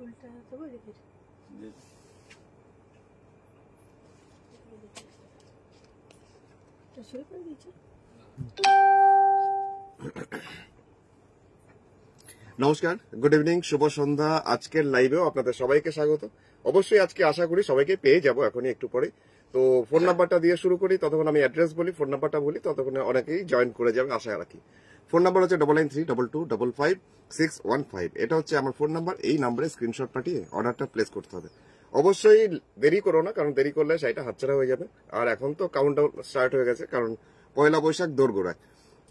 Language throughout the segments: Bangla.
নমস্কার, গুড ইভিনিং, শুভ সন্ধ্যা। আজকের লাইভেও আপনাদের সবাইকে স্বাগত। অবশ্যই আজকে আশা করি সবাইকে পেয়ে যাব এখনই একটু পরে। তো ফোন নাম্বারটা দিয়ে শুরু করি, ততক্ষণ আমি অ্যাড্রেস বলি, ফোন নাম্বারটা বলি, ততক্ষণে অনেকেই জয়েন করে যাবে আশা রাখি। ফোন নাম্বার হচ্ছে 9932255615। এটা হচ্ছে আমার ফোন নাম্বার। এই নাম্বারে স্ক্রিনশট পাঠিয়ে অর্ডারটা প্লেস করতে হবে। অবশ্যই দেরি করো না, কারণ দেরি করলে সেটা হাতছাড়া হয়ে যাবে। আর এখন তো কাউন্টডাউন স্টার্ট হয়ে গেছে, কারণ পয়লা বৈশাখ দোরগোড়ায়।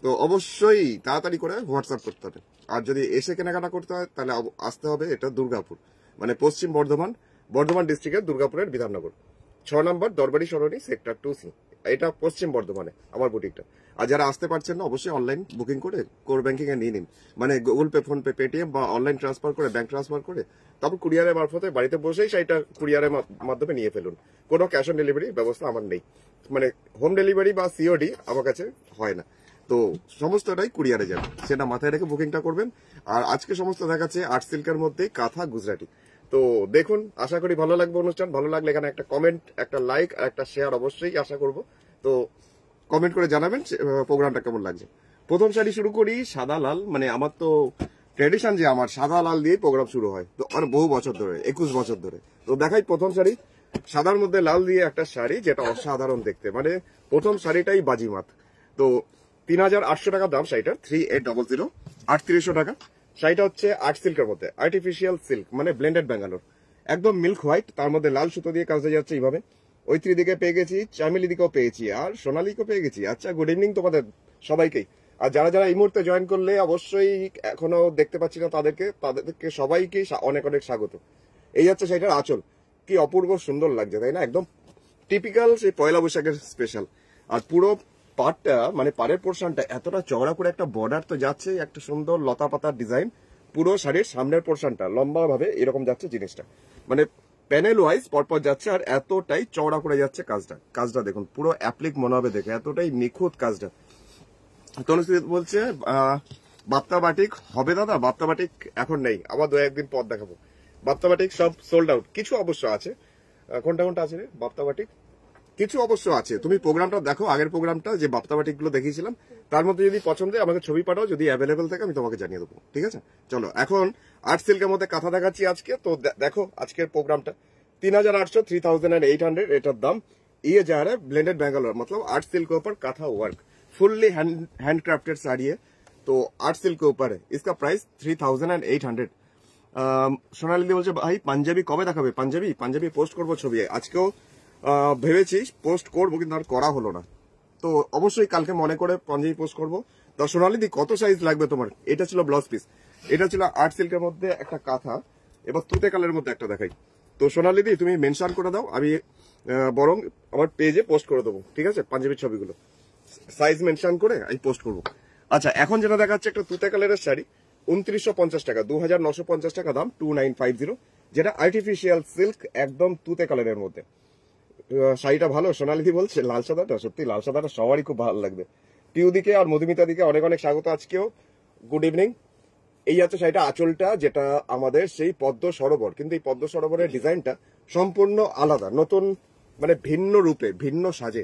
তো অবশ্যই তাড়াতাড়ি করে হোয়াটসঅ্যাপ করতে হবে। আর যদি এসে কেনাকাটা করতে হয় তাহলে আসতে হবে এটা দুর্গাপুর, মানে পশ্চিম বর্ধমান ডিস্ট্রিক্টের দুর্গাপুরের বিধাননগর 6 নম্বর দরবারি সরণি সেক্টর 2C। এটা পশ্চিম বর্ধমানে আমার বুটিকটা। আর যারা আসতে পারছেন না অবশ্যই অনলাইন বুকিং করে কোর ব্যাংকিং এ নিয়ে নিন, মানে Google pay, phone pay, Paytm বা অনলাইন ট্রান্সফার করে, ব্যাংক ট্রান্সফার করে, তারপর কুরিয়ারের মারফতে বাড়িতে বসেই সেটা কুরিয়ারের মাধ্যমে নিয়ে ফেলুন। কোনো ক্যাশ অন ডেলিভারি ব্যবস্থা আমার নেই, মানে হোম ডেলিভারি বা সিওডি আমার কাছে হয় না। তো সমস্তটাই কুরিয়ারে যাবে, সেটা মাথায় রেখে বুকিংটা করবেন। আর আজকে সমস্ত দেখাচ্ছে আর্ট সিল্কের মধ্যে কাঁথা গুজরাটি। তো দেখুন, আশা করি ভালো লাগবে অনুষ্ঠান। ভালো লাগলে এখানে একটা কমেন্ট, একটা লাইক আর একটা শেয়ার অবশ্যই আশা করব। তো কমেন্ট করে জানাবেন প্রোগ্রামটা কেমন লাগছে। প্রথম শাড়ি শুরু করি সাদা লাল, মানে আমার তো ট্রেডিশন যে আমার সাদা লাল দিয়ে প্রোগ্রাম শুরু হয়, তো অনেক বহু বছর ধরে, 21 বছর ধরে। তো দেখাই প্রথম শাড়ি, সাদার মধ্যে লাল দিয়ে একটা শাড়ি, যেটা অসাধারণ দেখতে, মানে প্রথম শাড়িটাই বাজিমাত। তো 3800 টাকা দাম শাড়িটার, 3800, 3800 টাকা। শাড়িটা হচ্ছে আর্ট সিল্কের মধ্যে, আর্টিফিশিয়াল সিল্ক, মানে ব্লেন্ডেড ব্যাঙ্গালোর, একদম মিল্ক হোয়াইট, তার মধ্যে লাল সুতো দিয়ে কাজ হয়ে যাচ্ছে এইভাবে। ঐত্রী দিকে পেয়ে গেছি, চামেলি দিকেও পেয়েছি, আর সোনালিকেও পেয়ে গেছি। আচ্ছা, গুড ইভিনিং তোমাদের সবাইকেই। আর যারা যারা এই মুহূর্তে জয়েন করলে অবশ্যই এখনো দেখতে পাচ্ছি না তাদেরকে সবাইকেই অনেক অনেক স্বাগত। এই হচ্ছে শাড়িটার আঁচল, কি অপূর্ব সুন্দর লাগছে, তাই না? একদম টিপিক্যাল সেই পয়লা বৈশাখের স্পেশাল। আর পুরো পাটটা, মানে পাড়ের পোর্শনটা এতটা চওড়া করে একটা বর্ডার তো যাচ্ছে, একটা সুন্দর লতা পাতার ডিজাইন। পুরো শাড়ির সামনের পোর্শনটা লম্বা ভাবে এরকম যাচ্ছে জিনিসটা, মানে প্যানেল ওয়াইজ পরপর যাচ্ছে, আর এতটাই চওড়া করে যাচ্ছে কাজটা দেখুন, পুরো অ্যাপ্লিক মনে হবে দেখে, এতটাই নিখুঁত কাজটা। তনুশ্রী বলছে বাপ্তা বাটিক হবে দাদা? বাপ্তা বাটিক এখন নেই, আবার 2-1 দিন পর দেখাবো। বাপ্তা বাটিক সব সোল্ড আউট, কিছু অবশ্য আছে। কোনটা আছে রে বাপ্তা বাটিক? কিছু অবশ্য আছে। তুমি প্রোগ্রামটা দেখো, আগের প্রোগ্রামটা যে বাপ্তা বাটিক গুলো দেখিয়েছিলাম, তার মধ্যে যদি পছন্দ আমাকে ছবি পাঠাও, যদি অ্যাভেলেবেল থাকে আমি তোমাকে জানিয়ে দেবো, ঠিক আছে? চলো, এখন আর্ট সিল্কের মধ্যে কাঁথা দেখাচ্ছি আজকে। তো দেখো আজকের প্রোগ্রামটা 3800, 3800 এটার দাম। ये जा रहा है ब्लेंडेड बैंगलोर, मतलब आर्ट सिल्क के ऊपर काथा वर्क, फुल्ली हैंडक्राफ्टेड साड़ी है। तो आर्ट सिल्क के ऊपर है, इसका प्राइस 3800। সোনালি দি বলছে ভাই পাঞ্জাবি কবে দেখাবে? পাঞ্জাবি পোস্ট করবো ছবি, আজকেও ভেবেছি পোস্ট করবো, কিন্তু আর করা হলো না। তো অবশ্যই কালকে মনে করে পাঞ্জাবি পোস্ট করবো। তো সোনালি দি কত সাইজ লাগবে তোমার? এটা ছিল ব্লাউজ পিস, এটা ছিল আর্ট সিল্কের মধ্যে একটা কাঁথা। এবার তুতে কালের মধ্যে একটা দেখাই। তো সোনালি দি তুমি মেনশন করে দাও, আমি বরং আমার পেজে পোস্ট করে দেবো, ঠিক আছে? পাঞ্জাবির ছবিগুলো সাইজ মেনশন করে আমি পোস্ট করবো। আচ্ছা, এখন যেটা দেখাচ্ছে একটা তুতে কালারের শাড়ি, 2950 টাকা, 2950 টাকা দাম, 2950, যেটা আর্টিফিশিয়াল সিল্ক, একদম তুতে কালারের মধ্যে। শাড়িটা ভালো। সোনালি দি বলছে লাল সাদাটা, সত্যি লাল সাদাটা সবারই খুব ভালো লাগবে। পিউ দিকে আর মধুমিতা দিকে অনেক অনেক স্বাগত আজকেও, গুড ইভিনিং। এই হচ্ছে শাড়িটা আঁচলটা, যেটা আমাদের সেই পদ্ম সরোবর, কিন্তু এই পদ্ম সরোবরের ডিজাইনটা সম্পূর্ণ আলাদা, নতুন, মানে ভিন্ন রূপে, ভিন্ন সাজে।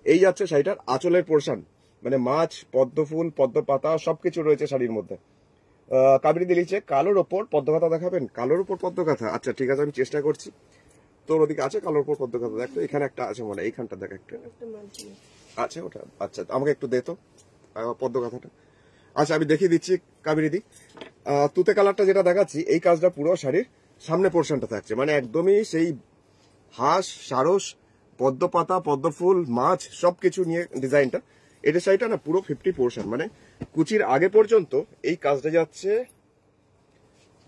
এই যাচ্ছে শাড়িটার আঁচলের পোর্শন, মানে মাছ, পদ্ম ফুল, পদ্ম পাতা সবকিছু রয়েছে শাড়ির মধ্যে। কাবেরী দিলিছে কালোর ওপর পদ্ম কাঁথা দেখাবেন? কালোর ওপর পদ্ম কাঁথা, আচ্ছা ঠিক আছে, আমি চেষ্টা করছি। তোর ওদিকে আছে কালোর ওপর পদ্ম কাঁথা? দেখতো এখানে একটা আছে, মানে এইখানটা দেখ একটা আছে ওটা। আচ্ছা আমাকে একটু দে তো পদ্ম কাঁথাটা। আচ্ছা আমি দেখিয়ে দিচ্ছি কাবেরী দি। তুতে কালারটা যেটা দেখাচ্ছি, এই কাজটা পুরো শাড়ির সামনে পোর্শনটা থাকছে, মানে একদমই সেই হাঁস, সারস, পদ্ম পাতা, পদ্ম ফুল, মাছ সবকিছু নিয়ে ডিজাইনটা। এটা শাড়িটা না পুরো 50 পোর্শন, মানে কুচির আগে পর্যন্ত এই কাজটা যাচ্ছে,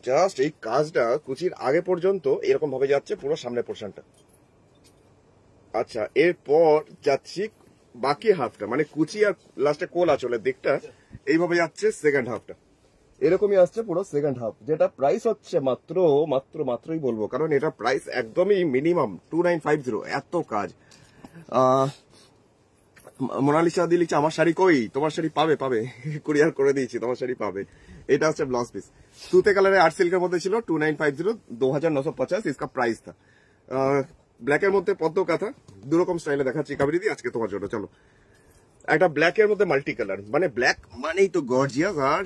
জাস্ট এই কাজটা কুচির আগে পর্যন্ত এরকম ভাবে যাচ্ছে পুরো সামনের পোর্শনটা। আচ্ছা, এরপর যাচ্ছি বাকি হাফটা, মানে কুচি আর লাস্টে কোল আঁচলের দিকটা এইভাবে যাচ্ছে সেকেন্ড হাফটা, এরকমই আসছে পুরো সেকেন্ড হাফ, যেটা প্রাইস হচ্ছে মাত্রই বলবো, কারণ এটা প্রাইস একদমই মিনিমাম 2950। এত কাজ। মোনালিসা দি লিখছে আমার শাড়ি কই? তোমার শাড়ি পাবে, কুরিয়ার করে দিয়েছি, তোমার শাড়ি পাবে। এটা হচ্ছে ব্লাউজ পিস। सूते कलर है 8 सिल्कर मध्य छिलो 2950 2950 इसका प्राइस था। ব্ল্যাকের মধ্যে পদ্ম কাঁথা দু রকম স্টাইলে দেখাচ্ছি কাবেরী দি আজকে তোমার জন্য। চলো একটা ব্ল্যাকের মধ্যে মাল্টি কালার, মানে ব্ল্যাক মানেই তো গর্জিয়াস, আর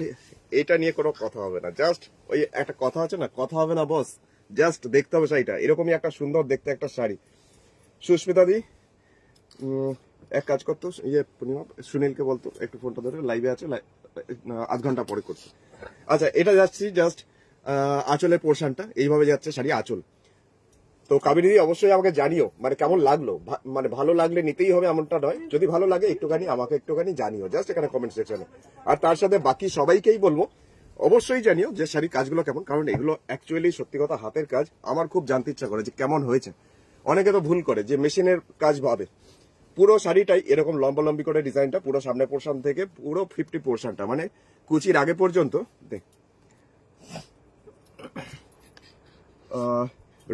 এটা নিয়ে কোনো কথা হবে না। জাস্ট ওই একটা কথা আছে না, কথা হবে না বস, জাস্ট দেখতে হবে শাড়িটা। এরকমই একটা সুন্দর দেখতে একটা শাড়ি। সুস্মিতা দি এক কাজ করতো, ইয়ে পূর্ণিমা সুনীলকে বলতো একটু ফোনটা ধরে, লাইভে আছে, আধ ঘন্টা পরে করছে। আচ্ছা এটা যাচ্ছি জাস্ট আঁচলের পোর্শনটা এইভাবে যাচ্ছে শাড়ি আঁচল। তো কাবেরী অবশ্যই আমাকে জানিও মানে কেমন লাগলো, মানে ভালো লাগলে নিতেই হবে এমনটা নয়, যদি ভালো লাগে একটুখানি আমাকে একটুখানি জানিও জাস্ট এখানে কমেন্ট সেকশনে। আর তার সাথে বাকি সবাইকেই বলবো অবশ্যই জানিও যে শাড়ির কাজগুলো কেমন, কারণ এগুলো অ্যাকচুয়ালি সত্যি কথা হাতের কাজ। আমার খুব জানতে ইচ্ছা করে যে কেমন হয়েছে। অনেকে তো ভুল করে যে মেশিনের কাজ ভাবে। পুরো শাড়িটাই এরকম লম্বা লম্বি করে ডিজাইনটা, পুরো সামনের পোর্শন থেকে পুরো 50% মানে কুচির আগে পর্যন্ত। দেখ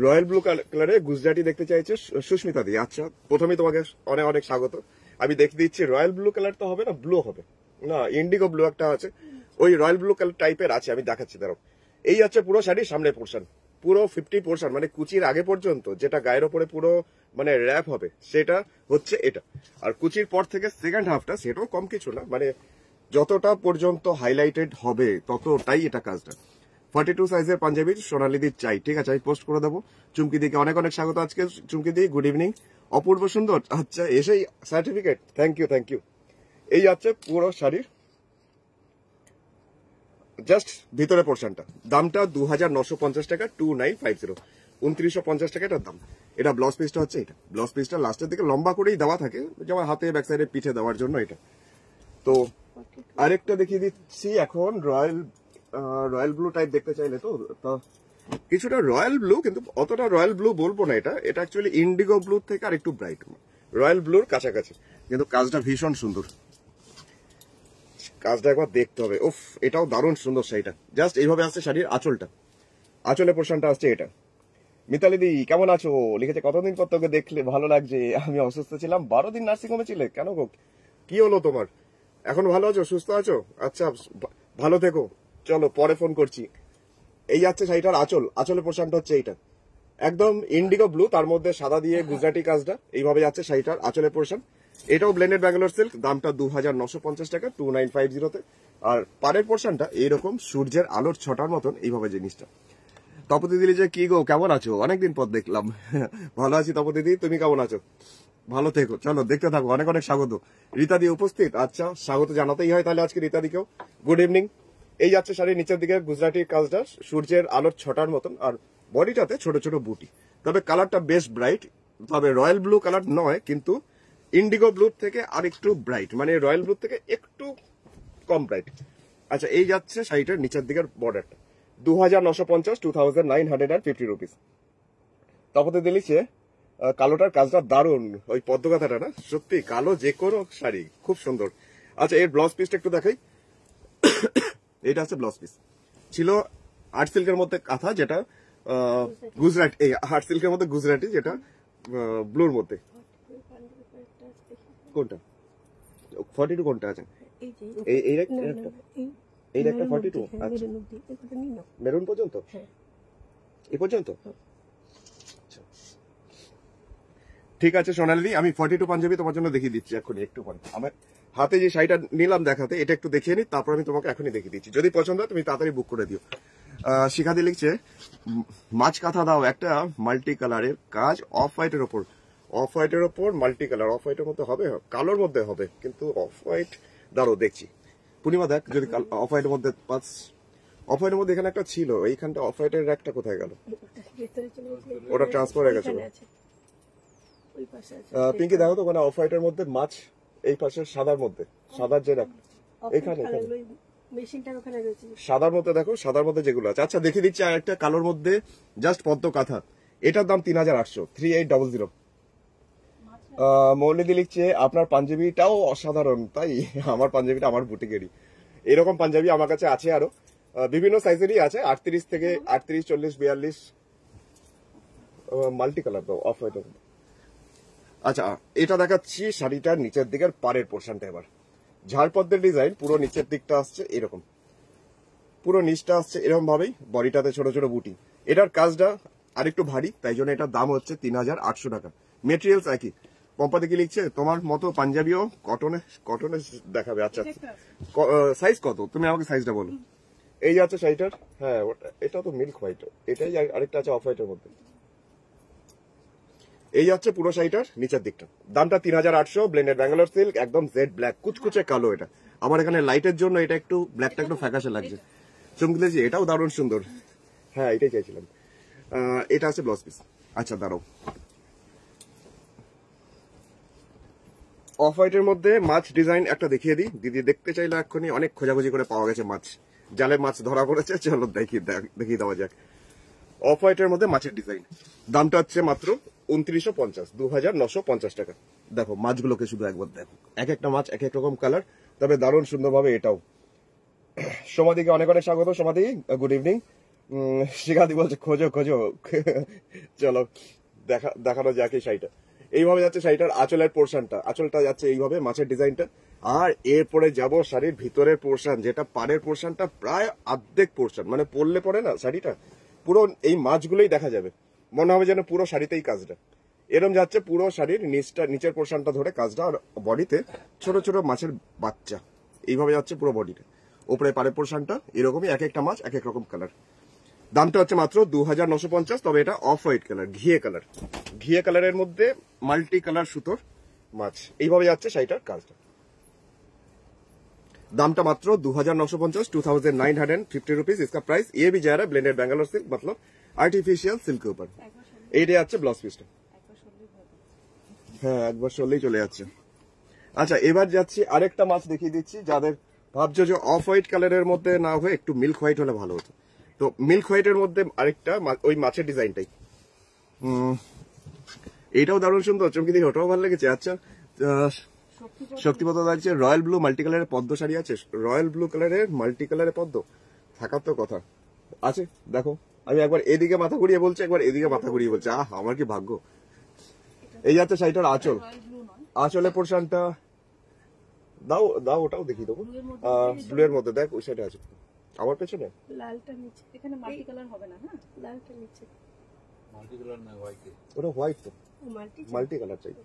রয়্যাল ব্লু কালারে গুজরাটি দেখতে চাইছে সুস্মিতা দি। আচ্ছা প্রথমেই তোমাকে অনেক অনেক স্বাগত। আমি দেখে দিচ্ছি রয়্যাল ব্লু কালার তো হবে না, ব্লু হবে না, ইন্ডিগো ব্লু একটা আছে, ওই রয়্যাল ব্লু কালার টাইপের আছে, আমি দেখাচ্ছি দাঁড়াও। এই হচ্ছে পুরো শাড়ির সামনের পোর্শন, পুরো 50% মানে কুচির আগে পর্যন্ত, যেটা গায়ের ওপরে পুরো মানে র্যাপ হবে সেটা হচ্ছে এটা। আর কুচির পর থেকে সেকেন্ড হাফটা সেটাও কম কিছু না, মানে যতটা পর্যন্ত হাইলাইটেড হবে ততটাই এটা কাজটা। 42 সাইজের পাঞ্জাবি সোনালী দি চাই, ঠিক আছে আমি পোস্ট করে দেবো। চুমকি দিকে অনেক অনেক স্বাগত আজকে। চুমকি দি গুড ইভিনিং, অপূর্ব সুন্দর। আচ্ছা এসেই certificate, thank you thank you. এই আছে পুরো শাড়ির জাস্ট ভিতরে পোর্শনটা, দামটা 2950 টাকা, 2950 2950 টাকা এটার দাম। এটা ব্লাউজ পিসটা হচ্ছে এটা, ব্লাউজ পিসটা লাস্টের দিকে লম্বা করেই দেওয়া থাকে, যেমন হাতে ব্যাক সাইডে পিঠে দেওয়ার জন্য এটা। তো আরেকটা দেখিয়ে দিচ্ছি এখন, রয়্যাল ব্লু টাইপ দেখতে চাইলে তো কিছুটা রয়্যাল ব্লু, কিন্তু অতটা রয়্যাল ব্লু বলবো না, এটা এটা অ্যাকচুয়ালি ইন্ডিগো ব্লু থেকে আর একটু ব্রাইট, রয়্যাল ব্লুর কাছাকাছি, কিন্তু কাজটা ভীষণ সুন্দর। কাজটা একবার দেখতে হবে। উফ এটাও দারুণ সুন্দর শাড়িটা। জাস্ট এইভাবে আসছে শাড়ির আঁচলটা, আঁচলের পোর্শনটা আসছে এটা। মিতালি দি কেমন আছো লিখেছে, কতদিন পর তোকে দেখলে ভালো লাগছে। আমি অসুস্থ ছিলাম, 12 দিন নার্সিং হোমে ছিলে, কেন গো কি হলো তোমার? এখন ভালো আছো, সুস্থ আছো? আচ্ছা ভালো থেকো, চলো পরে ফোন করছি। এই যাচ্ছে শাড়িটার আঁচল, আঁচলের পোর্শনটা হচ্ছে এইটা একদম ইন্ডিগো ব্লু, তার মধ্যে সাদা দিয়ে গুজরাটি কাজটা, এইভাবে যাচ্ছে শাড়িটার আঁচলের পোর্শন। এটাও ব্লেন্ডেড ব্যাঙ্গালোর সিল্ক, দামটা 2950 টাকা, 2950 আর পাড়ের পোর্শনটা এইরকম সূর্যের আলোর ছটার মতন এইভাবে জিনিসটা। তপতি দিলি যে কি গো কেমন আছো, অনেকদিন পর দেখলাম। ভালো আছি তপতি দি, তুমি কেমন আছো? ভালো থেকো, চলো দেখতে থাকো। অনেক অনেক স্বাগত। রীতা দি উপস্থিত, আচ্ছা স্বাগত জানাতেই হয় তাহলে আজকে রীতা দিকেও গুড ইভিনিং। এই যাচ্ছে শাড়ির নিচের দিকে গুজরাটির কাজটা সূর্যের আলোর ছটার মতন, আর বডিটাতে ছোট ছোট বুটি। তবে কালারটা বেশ ব্রাইট, তবে রয়্যাল ব্লু কালার নয়, কিন্তু ইন্ডিগো ব্লু থেকে আর একটু ব্রাইট, মানে রয়্যাল ব্লু থেকে একটু কম ব্রাইট। আচ্ছা এই যাচ্ছে শাড়িটার নিচের দিকের বর্ডারটা, 2950 2950 রুপিস। তারপরে দিলিছে কালোটার কাজটা দারুণ, ওই পদ্মকাথাটা না, সত্যি কালো যে কোনো শাড়ি খুব সুন্দর। আচ্ছা এর ব্লাউজ পিসটা একটু দেখাই। এটা হচ্ছে ব্লাউজ পিস, ছিল আর্ট সিল্কের মধ্যে কাঁথা, যেটা গুজরাটি, এই আর্ট সিল্কের মধ্যে গুজরাটি, যেটা ব্লুর মধ্যে। কোনটা 42 কোনটা আছে? এই একটা 42, আচ্ছা মেরুন পর্যন্ত, এই পর্যন্ত। ঠিক আছে সোনালি, আমি 42 পাঞ্জাবি তোমার জন্য দেখিয়ে দিচ্ছি এখনই একটু পরে। আমার হাতে যে শাড়িটা নিলাম দেখাতে, এটা একটু দেখিয়ে নিই, তারপর আমি তোমাকে এখনই দেখিয়ে দিচ্ছি। যদি পছন্দ হয় তুমি তাড়াতাড়ি বুক করে দিও। শিখাদি লিখছে মাছ কাঁথা দাও একটা, মাল্টি কালারের কাজ, অফ হোয়াইটের ওপর, অফ হোয়াইটের ওপর মাল্টি কালার, অফ হোয়াইটের মধ্যে হবে, কালোর মধ্যে হবে, কিন্তু অফ হোয়াইট দাঁড়ো দেখছি। পূর্ণিমা দেখ যদি অফ হোয়াইটের মধ্যে পাঁচ, অফ হোয়াইটের মধ্যে এখানে একটা ছিল, এইখানটা অফ হোয়াইটের একটা কোথায় গেল? ওটা ট্রান্সফার হয়ে গেছে। পিঙ্কি দেখো তো ওখানে অফ হোয়াইটের মধ্যে মাছ, এই পাশে সাদার মধ্যে, সাদার যে রাখ এখানে সাদার মধ্যে দেখো, সাদার মধ্যে যেগুলো আছে। আচ্ছা দেখিয়ে দিচ্ছি আর একটা কালোর মধ্যে জাস্ট পদ্ম কাঁথা, এটার দাম 3800, 3800। মৌলিদি লিখছে আপনার পাঞ্জাবিটাও অসাধারণ, তাই আমার পাঞ্জাবিটা আমার বুটিকেরই। এরকম পাঞ্জাবি আমার কাছে আছে আরো বিভিন্ন সাইজেরই আছে, 38 থেকে 38, 40, 42 মাল্টি কালার দাও অফ হোয়াইট। আচ্ছা এটা দেখাচ্ছি শাড়িটার নিচের দিকের পাড়ের পোর্শনটা। এবার ঝাড়পদ্মের ডিজাইন, পুরো নিচের দিকটা আসছে এরকম, পুরো নিচটা আসছে এরকম ভাবেই, বডিটাতে ছোট ছোট বুটি। এটার কাজটা আরেকটু ভারী, তাই জন্য এটার দাম হচ্ছে 3800 টাকা। মেটেরিয়ালস একই। কোম্পানি কি লিখছে তোমার মতো পাঞ্জাবিও কটনে কটনে দেখাবে। আচ্ছা সাইজ কত তুমি আমাকে সাইজটা বলো। এই আছে শাড়িটার, হ্যাঁ এটা তো মিল্ক হোয়াইট, এটাই আরেকটা আছে অফ হোয়াইটের মধ্যে। এই হচ্ছে পুরো শাড়িটার নিচের দিকটা, দামটা 3800, ব্লেন্ডেড ব্যাঙ্গালোর সিল্ক, একদম জেড ব্ল্যাক, কুচকুচে কালো। এটা আমার এখানে লাইটের জন্য এটা একটু ব্ল্যাকটা একটু ফ্যাকাশে লাগছে, চমকেছি। এটাও দারুণ সুন্দর, হ্যাঁ এটাই চাইছিলাম। এটা আছে ব্লাউজ পিস। আচ্ছা দাঁড়াও, অফ হোয়াইটের মধ্যে মাছ ডিজাইন একটা দেখিয়ে দিই। দিদি দেখতে চাইলে এক্ষুনি, অনেক খোঁজাখুঁজি করে পাওয়া গেছে মাছ, জালে মাছ ধরা পড়েছে, চলো দেখিয়ে দেওয়া যাক। অফ হোয়াইটের মধ্যে মাছের ডিজাইন, দামটা হচ্ছে মাত্র 2950, 2950 টাকা। দেখো মাছগুলোকে শুধু একবার দেখো, এক একটা মাছ এক এক রকম কালার, তবে দারুণ সুন্দরভাবে। এটাও সমাধিকে অনেক অনেক স্বাগত। সমাধি গুড ইভিনিং। শিখাদি বলছে খোঁজো খোঁজো, চলো দেখানো যাক এই শাড়িটা। এইভাবে যাচ্ছে শাড়িটার আঁচলের পোর্শনটা, আঁচলটা যাচ্ছে এইভাবে মাছের ডিজাইনটা। আর এরপরে যাব শাড়ির ভিতরের পোর্শন, যেটা পাড়ের পোর্শনটা প্রায় অর্ধেক পোর্শন, মানে পরলে পরে না শাড়িটা পুরো এই মাছগুলোই দেখা যাবে, মনে হবে যেন পুরো শাড়িতেই কাজটা। এরম যাচ্ছে পুরো শাড়ির নিচের পোর্শনটা ধরে কাজটা, আর বডিতে ছোট ছোট মাছের বাচ্চা, এইভাবে যাচ্ছে পুরো বডিটা। উপরে পাড়ের পোর্শনটা এরকমই, এক একটা মাছ এক এক রকম কালার। দামটা হচ্ছে মাত্র 2950, তবে এটা অফ হোয়াইট কালার, ঘিয়ে কালার। ঘিয়ে কালারের মধ্যে মাল্টি কালার সুতোর মাছ, এইভাবে যাচ্ছে শাড়িটার কাজটা। दाम मात्र 2950, 2950 रुपीज इसका प्राइस। ये भी जा रहा है ब्लेंडेड बेंगालोर सिल्क, मतलब आर्टिफिशियल सिल्क के ऊपर। এইটাই আছে ব্লাউজ পিসটা, হ্যাঁ একবার চললেই চলে যাচ্ছে। আচ্ছা এবার যাচ্ছি আরেকটা মাছ দেখিয়ে দিচ্ছি, যাদের ভাবছো যে অফ হোয়াইট কালারের মধ্যে না হয়ে একটু মিল্ক হোয়াইট হলে ভালো হতো, তো মিল্ক হোয়াইটের মধ্যে আরেকটা ওই মাছের ডিজাইনটাই। এইটাও দারুণ সুন্দর, চমকি দেখে ওটাও ভালো লেগেছে। আচ্ছা শক্তিপদ আছে, রয়্যাল ব্লু মাল্টি কালারের পদ্ম শাড়ি আছে, রয়্যাল ব্লু কালারের মাল্টি কালারের পদ্ম থাকার তো কথা আছে। দেখো আমি একবার এদিকে মাথা ঘুরিয়ে বলছি, একবার এদিকে মাথা ঘুরিয়ে বলছি, আহ আমার কি ভাগ্য। এই যাচ্ছে শাড়িটার আঁচল, আঁচলের পোর্শনটা দাও দাও, ওটাও দেখিয়ে দেবো। ব্লু এর মধ্যে দেখ ওই সাইডে আছে আমার পেছনে, লালটা নিচে, এখানে মাল্টি কালার হবে না, হ্যাঁ লালটা নিচে, মাল্টি কালার না হোয়াইট, ওটা হোয়াইট তো, মাল্টি কালার চাই।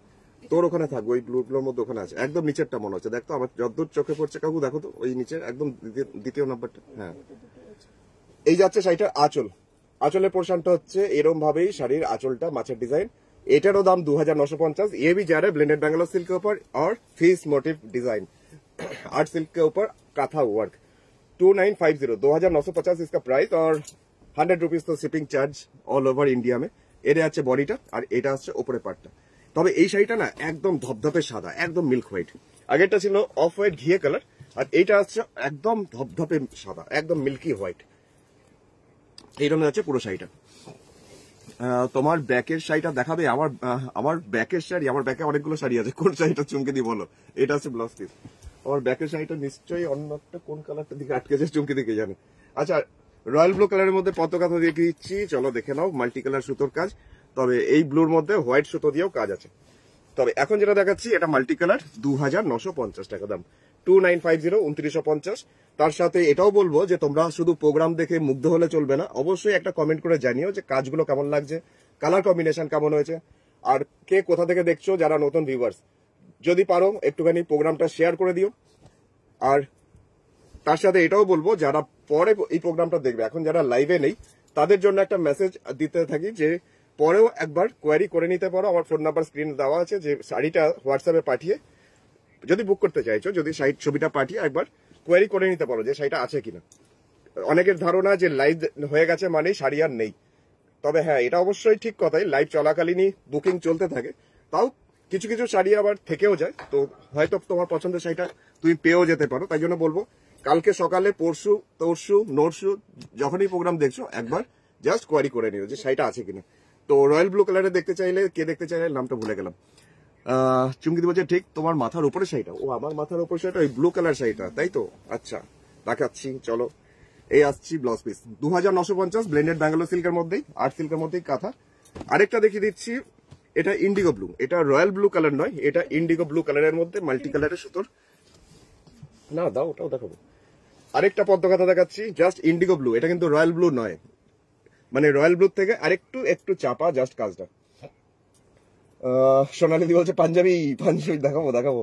তোর ওখানে থাকবে ওই ব্লুর মধ্যে, ওখানে আছে একদম নিচেরটা মনে হচ্ছে। দেখতো আমার যতদূর চোখে পড়ছে, কাকু দেখো তো ওই নিচের একদম দ্বিতীয় নাম্বারটা। হ্যাঁ এই যাচ্ছে শাড়িটার আঁচল, আঁচলের পোর্শনটা হচ্ছে এরকম ভাবেই শাড়ির আঁচলটা মাছের ডিজাইন। এটারও দাম 2950। ये भी जा रहा है ब्लेंडेड बेंगलोर सिल्क के ऊपर और fish motive design, art silk के ऊपर काथा वर्क। 2950, 2950 इसका प्राइस, और 100 रुपीज तो shipping charge all over India में। এটা আছে বডিটা, আর এটা হচ্ছে উপরের পার্টটা। তবে এই শাড়িটা না একদম ধপধপে সাদা, একদম মিল্ক হোয়াইট। আগেরটা ছিল অফ হোয়াইট ঘিয়ে কালার, আর এইটা হচ্ছে একদম ধপধপে সাদা, একদম মিল্কি হোয়াইট। এইরকম আছে পুরো শাড়িটা। তোমার ব্যাকের শাড়িটা দেখাবে? আমার ব্যাকের শাড়ি, আমার ব্যাকে অনেকগুলো শাড়ি আছে, কোন শাড়িটা চুমকে দি বলো। এটা হচ্ছে ব্লাউজ পিস। আমার ব্যাকের শাড়িটা নিশ্চয়ই অন্য একটা কোন কালারটা দিকে আটকেছে, চুমকে দিকে জানে। আচ্ছা রয়্যাল ব্লু কালারের মধ্যে পদ্ম কাঁথা দিয়ে দিচ্ছি, চলো দেখে নাও, মাল্টি কালার সুতোর কাজ। তবে এই ব্লুর মধ্যে হোয়াইট সুতো দিয়েও কাজ আছে। তবে এখন যেটা দেখাচ্ছি এটা মাল্টি কালার, 2950 টাকা দাম, 2950, 2950। তার সাথে এটাও বলবো যে তোমরা শুধু প্রোগ্রাম দেখে মুগ্ধ হলে চলবে না, অবশ্যই একটা কমেন্ট করে জানিও যে কাজগুলো কেমন লাগছে, কালার কম্বিনেশন কেমন হয়েছে, আর কে কোথা থেকে দেখছো, যারা নতুন ভিউয়ার্স যদি পারো একটুখানি প্রোগ্রামটা শেয়ার করে দিও। আর তার সাথে এটাও বলবো যারা পরে এই প্রোগ্রামটা দেখবে, এখন যারা লাইভে নেই তাদের জন্য একটা মেসেজ দিতে থাকি যে পরেও একবার কোয়ারি করে নিতে পারো। আমার ফোন নাম্বার স্ক্রিনে দেওয়া আছে, যে শাড়িটা হোয়াটসঅ্যাপে পাঠিয়ে যদি বুক করতে চাইছো, যদি শাড়ির ছবিটা পাঠিয়ে একবার কোয়ারি করে নিতে পারো যে শাড়িটা আছে কিনা। অনেকের ধারণা যে লাইভ হয়ে গেছে মানেই শাড়ি আর নেই, তবে হ্যাঁ এটা অবশ্যই ঠিক কথাই, লাইভ চলাকালীনই বুকিং চলতে থাকে। তাও কিছু কিছু শাড়ি আবার থেকেও যায়, তো হয়তো তোমার পছন্দের শাড়িটা তুমি পেয়েও যেতে পারো। তাই জন্য বলবো কালকে সকালে, পরশু, তরশু, নরশু যখনই প্রোগ্রাম দেখছো একবার জাস্ট কোয়ারি করে নিও যে শাড়িটা আছে কিনা। তো রয়্যাল ব্লু কালারে দেখতে চাইলে, কে দেখতে চাইলে নামটা ভুলে গেলাম। চুমকিদি বলছে ঠিক তোমার মাথার উপরে শাড়িটা, ও আমার মাথার উপরে শাড়িটা ওই ব্লু কালার শাড়িটা, তাই তো? আচ্ছা দেখাচ্ছি চলো। এই আসছি ব্লাউজ পিস, 2950, ব্লেন্ডেড ব্যাঙ্গালোর সিল্কের মধ্যেই, আর্ট সিল্কের মধ্যেই কাঁথা। আরেকটা দেখিয়ে দিচ্ছি, এটা ইন্ডিগো ব্লু, এটা রয়্যাল ব্লু কালার নয়, এটা ইন্ডিগো ব্লু কালারের মধ্যে মাল্টি কালারের সুতোর। না দাও ওটাও দেখাবো। আরেকটা পদ্ম কাঁথা দেখাচ্ছি, জাস্ট ইন্ডিগো ব্লু। এটা কিন্তু রয়্যাল ব্লু নয়, মানে রয়্যাল ব্লু থেকে আরেকটু একটু চাপা জাস্ট কাজটা। সোনালিদি বলছে পাঞ্জাবি পাঞ্জাবি দেখাবো।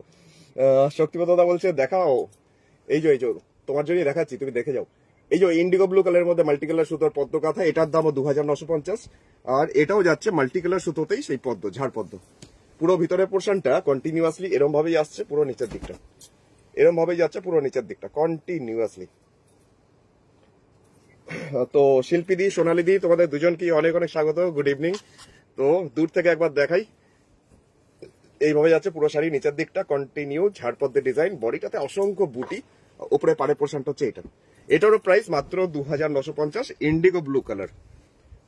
শক্তিপদা বলছে দেখাও। এই যে তোমার জন্যই দেখাচ্ছি, তুমি দেখে যাও। এই যে ইন্ডিগো ব্লু কালারের মধ্যে মাল্টি কালার সুতোর পদ্ম কাঁথা, এটার দামও 2950। আর এটাও যাচ্ছে মাল্টি কালার সুতোতেই সেই পদ্ম, ঝাড় পদ্ম। পুরো ভিতরের পোর্শনটা কন্টিনিউয়াসলি এরম ভাবেই আসছে, পুরো নিচের দিকটা এরম ভাবেই যাচ্ছে, পুরো নিচের দিকটা কন্টিনিউয়াসলি। তো শিল্পী দি, সোনালি দি, তোমাদের দুজনকে অনেক অনেক স্বাগত, গুড ইভিনিং। তো দূর থেকে একবার দেখাই, এইভাবে যাচ্ছে পুরো শাড়ি, নিচের দিকটা কন্টিনিউ ঝাড়পদ্মের ডিজাইন, বডিটাতে অসংখ্য বুটি, উপরে পাড়ের পোর্শনটা হচ্ছে এটা। এটারও প্রাইস মাত্র 2950, ইন্ডিগো ব্লু কালার।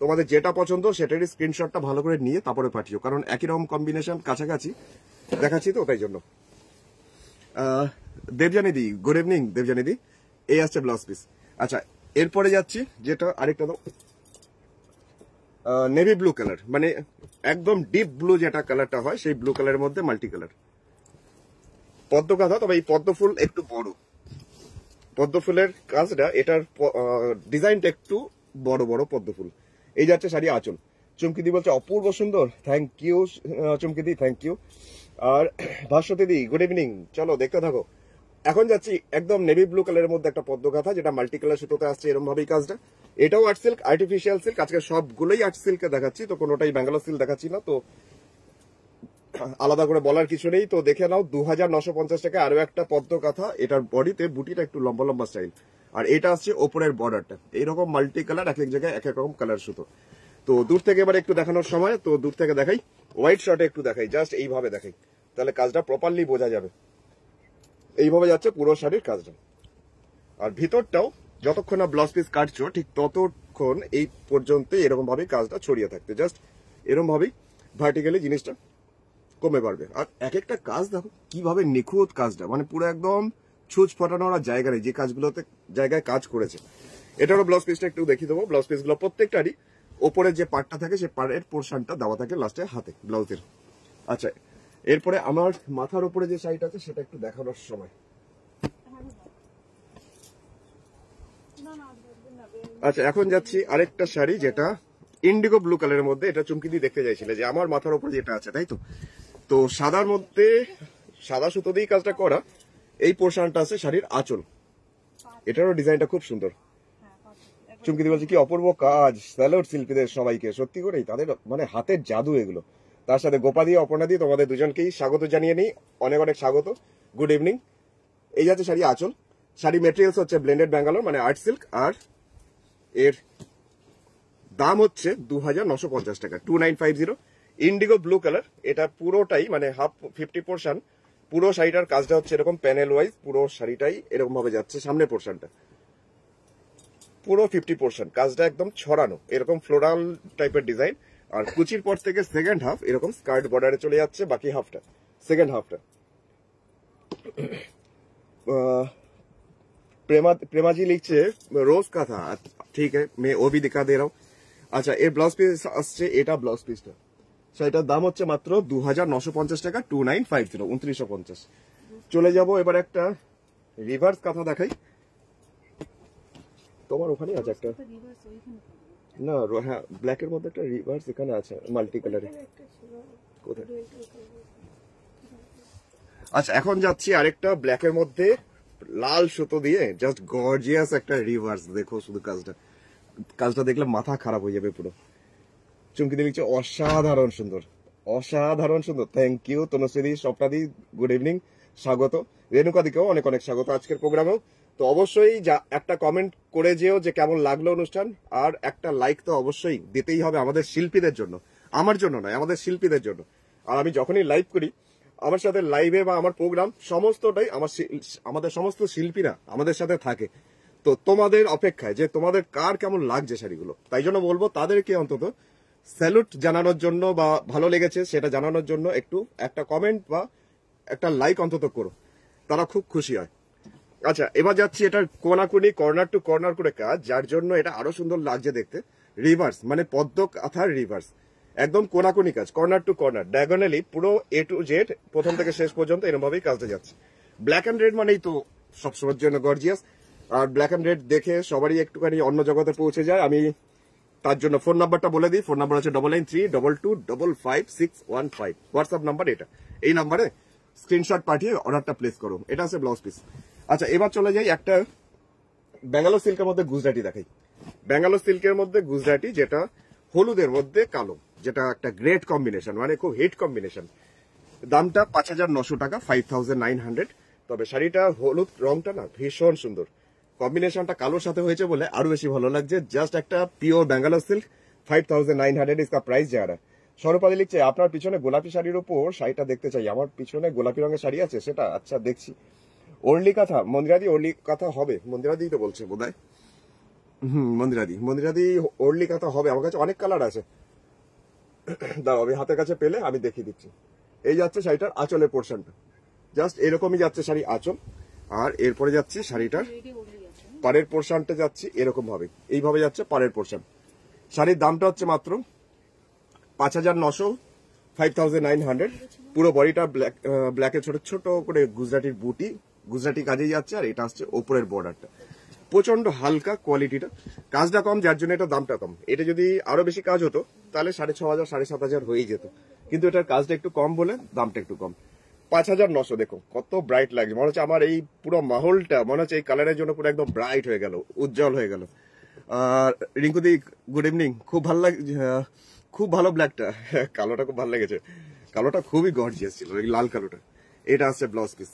তোমাদের যেটা পছন্দ সেটারই স্ক্রিনশটটা ভালো করে নিয়ে তারপরে পাঠিও, কারণ একই রকম কম্বিনেশন কাছাকাছি দেখাচ্ছি তো তাই জন্য। দেবজানি দি, গুড ইভিনিং দেবজানি দি। এই আসছে ব্লাউজ পিস। আচ্ছা, এরপরে যাচ্ছি যেটা আরেকটা দাও, নেভি ব্লু কালার, মানে একদম ডিপ ব্লু যেটা কালারটা হয় সেই ব্লু কালারের মধ্যে মাল্টি কালার পদ্ম কাঁথা। তবে এই পদ্ম ফুল একটু বড়, পদ্ম ফুলের কাজটা, এটার ডিজাইনটা একটু বড় বড় পদ্ম ফুল। এই যাচ্ছে শাড়ি আঁচল। চুমকিদি বলছে অপূর্ব সুন্দর, থ্যাংক ইউ চুমকিদি, থ্যাংক ইউ। আর ভাস্বতী দি, গুড ইভিনিং। চলো দেখতে থাকো। এখন যাচ্ছি একদম নেভি ব্লু কালারের মধ্যে একটা পদ্ম কাঁথা, যেটা মাল্টি কালার সুতোতে আসছে এরকম ভাবেই কাজটা। এটাও আর্ট সিল্ক, আর্টিফিশিয়াল সিল্ক। আজকে সবগুলোই আর্ট সিল্কে দেখাচ্ছি, তো কোনোটাই ব্যাঙ্গালোর সিল্ক দেখাচ্ছি না, তো আলাদা করে বলার কিছু নেই। তো দেখে নাও 2950 টাকা আরো একটা পদ্ম কাঁথা। এটার বডিতে বুটিটা একটু লম্বা লম্বা স্টাইল, আর এটা আসছে ওপরের বর্ডারটা এইরকম মাল্টি কালার, এক এক জায়গায় এক এক রকম কালার সুতো। তো দূর থেকে এবার একটু দেখানোর সময়, তো দূর থেকে দেখাই, হোয়াইট শর্টে একটু দেখাই, জাস্ট এইভাবে দেখাই, তাহলে কাজটা প্রপারলি বোঝা যাবে। এইভাবে যাচ্ছে পুরো শাড়ির কাজটা। আর ভিতরটাও যতক্ষণ না ব্লাউজ পিস কাটছো ঠিক ততক্ষণ এই পর্যন্ত এরকম ভাবে কাজটা ছড়িয়ে থাকতে, জাস্ট এরকম ভাবেই ভার্টিক্যালি জিনিসটা কমে পারবে। আর এক একটা কাজ দেখো কিভাবে নিখুঁত কাজটা, মানে পুরো একদম ছুঁচ ফটানোর জায়গা নেই যে কাজগুলোতে জায়গায় কাজ করেছে। এটারও ব্লাউজ পিসটা একটু দেখিয়ে দেবো। ব্লাউজ পিসগুলো প্রত্যেকটারই ওপরে যে পার্টটা থাকে সেই পাড়ের পোর্শনটা দেওয়া থাকে লাস্টে হাতে ব্লাউজের। আচ্ছা, এরপরে আমার মাথার উপরে যে শাড়িটা আছে সেটা একটু দেখানোর সময়। আচ্ছা, এখন যাচ্ছি আরেকটা শাড়ি যেটা ইন্ডিগো ব্লু কালারের মধ্যে। এটা চুমকি দিয়ে দেখতে চাইছিলে যে আমার মাথার উপর যেটা আছে, তাই তো? তো সাদার মধ্যে সাদা সুতো দিয়ে কাজটা করা, এই পোর্শনটা আছে শাড়ির আঁচল। এটারও ডিজাইনটা খুব সুন্দর। চুমকি দিয়ে বলছে কি অপূর্ব কাজ, স্যালুট শিল্পীদের সবাইকে, সত্যি করেই তাদের মানে হাতের জাদু এগুলো। তার সাথে গোপা দিয়ে অপর্ণা দিয়ে তোমাদের দুজনকেই স্বাগত জানিয়ে নিই, অনেক অনেক স্বাগত, গুড ইভিনিং। এই যাচ্ছে শাড়ি আঁচল। শাড়ি মেটেরিয়ালস হচ্ছে ব্লেন্ডেড ব্যাঙ্গালোর, মানে আর্ট সিল্ক। আর এর দাম হচ্ছে 2950 টাকা, 2950। ইন্ডিগো ব্লু কালার, এটা পুরোটাই মানে হাফ 50%। পুরো শাড়িটার কাজটা হচ্ছে এরকম প্যানেল ওয়াইজ, পুরো শাড়িটাই এরকম ভাবে যাচ্ছে। সামনের পোর্শনটা পুরো 50%, কাজটা একদম ছড়ানো, এরকম ফ্লোরাল টাইপের ডিজাইন। আর কুচির পর থেকে সেকেন্ড হাফ এরকম স্কার্ট বর্ডারে চলে যাচ্ছে, বাকি হাফটা সেকেন্ড হাফটা। प्रेमाजी লিখছে রোজ কাঁথা, ঠিক আছে मैं वो भी दिखा दे रहा हूं। আচ্ছা, এর ব্লাউজ পিস আসছে, এটা ব্লাউজ পিসটা, সেটার দাম হচ্ছে মাত্র 2950 টাকা, 2950, 2950। চলে যাব এবার একটা রিভার্স কাঁথা দেখাই। তোমার ওখানে আছে একটা, না হ্যাঁ ব্ল্যাকের মধ্যে একটা রিভার্স এখানে আছে মাল্টি কালারে, কোথায়? আচ্ছা, এখন যাচ্ছি আরেকটা ব্ল্যাকের মধ্যে লাল সুতো দিয়ে জাস্ট গর্জিয়াস একটা রিভার্স। দেখো শুধু কাজটা, কাজটা দেখলে মাথা খারাপ হয়ে যাবে পুরো। চুমকিদি লিখছে অসাধারণ সুন্দর, অসাধারণ সুন্দর, থ্যাংক ইউ। তনুশ্রী, স্বপ্নাদি, গুড ইভিনিং, স্বাগত। রেণুকাদিকেও অনেক অনেক স্বাগত আজকের প্রোগ্রামেও। তো অবশ্যই একটা কমেন্ট করে যেও যে কেমন লাগলো অনুষ্ঠান, আর একটা লাইক তো অবশ্যই দিতেই হবে আমাদের শিল্পীদের জন্য, আমার জন্য নয়, আমাদের শিল্পীদের জন্য। আর আমি যখনই লাইভ করি, আমার সাথে লাইভে বা আমার প্রোগ্রাম সমস্তটাই আমাদের সমস্ত শিল্পীরা আমাদের সাথে থাকে। তো তোমাদের অপেক্ষায় যে তোমাদের কার কেমন লাগছে শাড়িগুলো, তাই জন্য বলবো তাদেরকে অন্তত স্যালুট জানানোর জন্য বা ভালো লেগেছে সেটা জানানোর জন্য একটু একটা কমেন্ট বা একটা লাইক অন্তত করো, তারা খুব খুশি হয়। আচ্ছা, এবার যাচ্ছি এটার কোনাকুনি কর্নার টু কর্নার করে কাজ, যার জন্য এটা আরো সুন্দর লাগছে দেখতে। রিভার্স মানে পদ্ম কাঁথার রিভার্স, একদম কোনাকুনি কাজ, কর্নার টু কর্নার, ডায়াগোনালি পুরো A to Z প্রথম থেকে শেষ পর্যন্ত এরকম ভাবেই কাজটা যাচ্ছে। ব্ল্যাক এন্ড রেড মানেই তো সবসময়ের জন্য গর্জিয়াস। আর ব্ল্যাক এন্ড রেড দেখে সবারই একটুখানি অন্য জগতে পৌঁছে যায়। আমি তার জন্য ফোন নাম্বারটা বলে দিই। ফোন নাম্বার হচ্ছে 9932225615। হোয়াটসঅ্যাপ নাম্বার এটা। এই নাম্বারে স্ক্রিনশট পাঠিয়ে অর্ডারটা প্লেস করো। এটা আছে ব্লাউজ পিস। আচ্ছা, এবার চলে যাই একটা ব্যাঙ্গালোর সিল্কের মধ্যে গুজরাটি দেখাই। ব্যাঙ্গালোর সিল্কের মধ্যে গুজরাটি, যেটা হলুদের মধ্যে কালো, যেটা একটা গ্রেট কম্বিনেশন, মানে খুব হিট কম্বিনেশন। দামটা 5900 টাকা, 5900। তবে শাড়িটা হলুদ রংটা না ভীষণ সুন্দর, কম্বিনেশনটা কালোর সাথে হয়েছে বলে আরো বেশি ভালো লাগছে। জাস্ট একটা পিওর ব্যাঙ্গালোর সিল্ক, 5900 ইসকা প্রাইস যা রা। সৌরপালি লিখছে আপনার পিছনে গোলাপি শাড়ির উপর শাড়িটা দেখতে চাই। আমার পিছনে গোলাপি রঙের শাড়ি আছে সেটা? আচ্ছা দেখছি। ওরলি কাঁথা, মন্দিরাদি ওরলি কাঁথা হবে, মন্দিরাদি তো বলছে বোধহয়। মন্দিরাদি ওরলি কাঁথা হবে। আমার কাছে অনেক কালার আছে, দাঁড়াও আমি হাতের কাছে পেলে আমি দেখিয়ে দিচ্ছি। এই যাচ্ছে শাড়িটার আঁচলের পোর্শনটা, জাস্ট এরকমই যাচ্ছে শাড়ি আঁচল। আর এরপরে যাচ্ছে শাড়িটার পাড়ের পোর্শনটা যাচ্ছে এরকম ভাবে, এইভাবে যাচ্ছে পাড়ের পোর্শন। শাড়ির দামটা হচ্ছে মাত্র 5900, 5900। পুরো বডিটা ব্ল্যাকে ছোট ছোট করে গুজরাটির বুটি, গুজরাটি কাজেই যাচ্ছে। আর এটা হচ্ছে ওপরের বর্ডারটা, প্রচন্ড হালকা কোয়ালিটিটা, কাজটা কম যার জন্য এটা দামটা কম। এটা যদি আরো বেশি কাজ হতো তাহলে 6500 7500 হয়েই যেত, কিন্তু এটার কাজটা একটু কম বলে দামটা একটু কম। 5900। দেখো কত ব্রাইট লাগছে, মনে হচ্ছে আমার এই পুরো মাহলটা মনে হচ্ছে এই কালারের জন্য পুরো একদম ব্রাইট হয়ে গেল, উজ্জ্বল হয়ে গেল। আর রিঙ্কুদি গুড ইভিনিং, খুব ভালো লাগছে, খুব ভালো ব্ল্যাকটা, কালোটা খুব ভালো লেগেছে, কালোটা খুবই গর্জিয়াস ছিল, এই লাল কালোটা। এটা আছে ব্লাউজ পিস।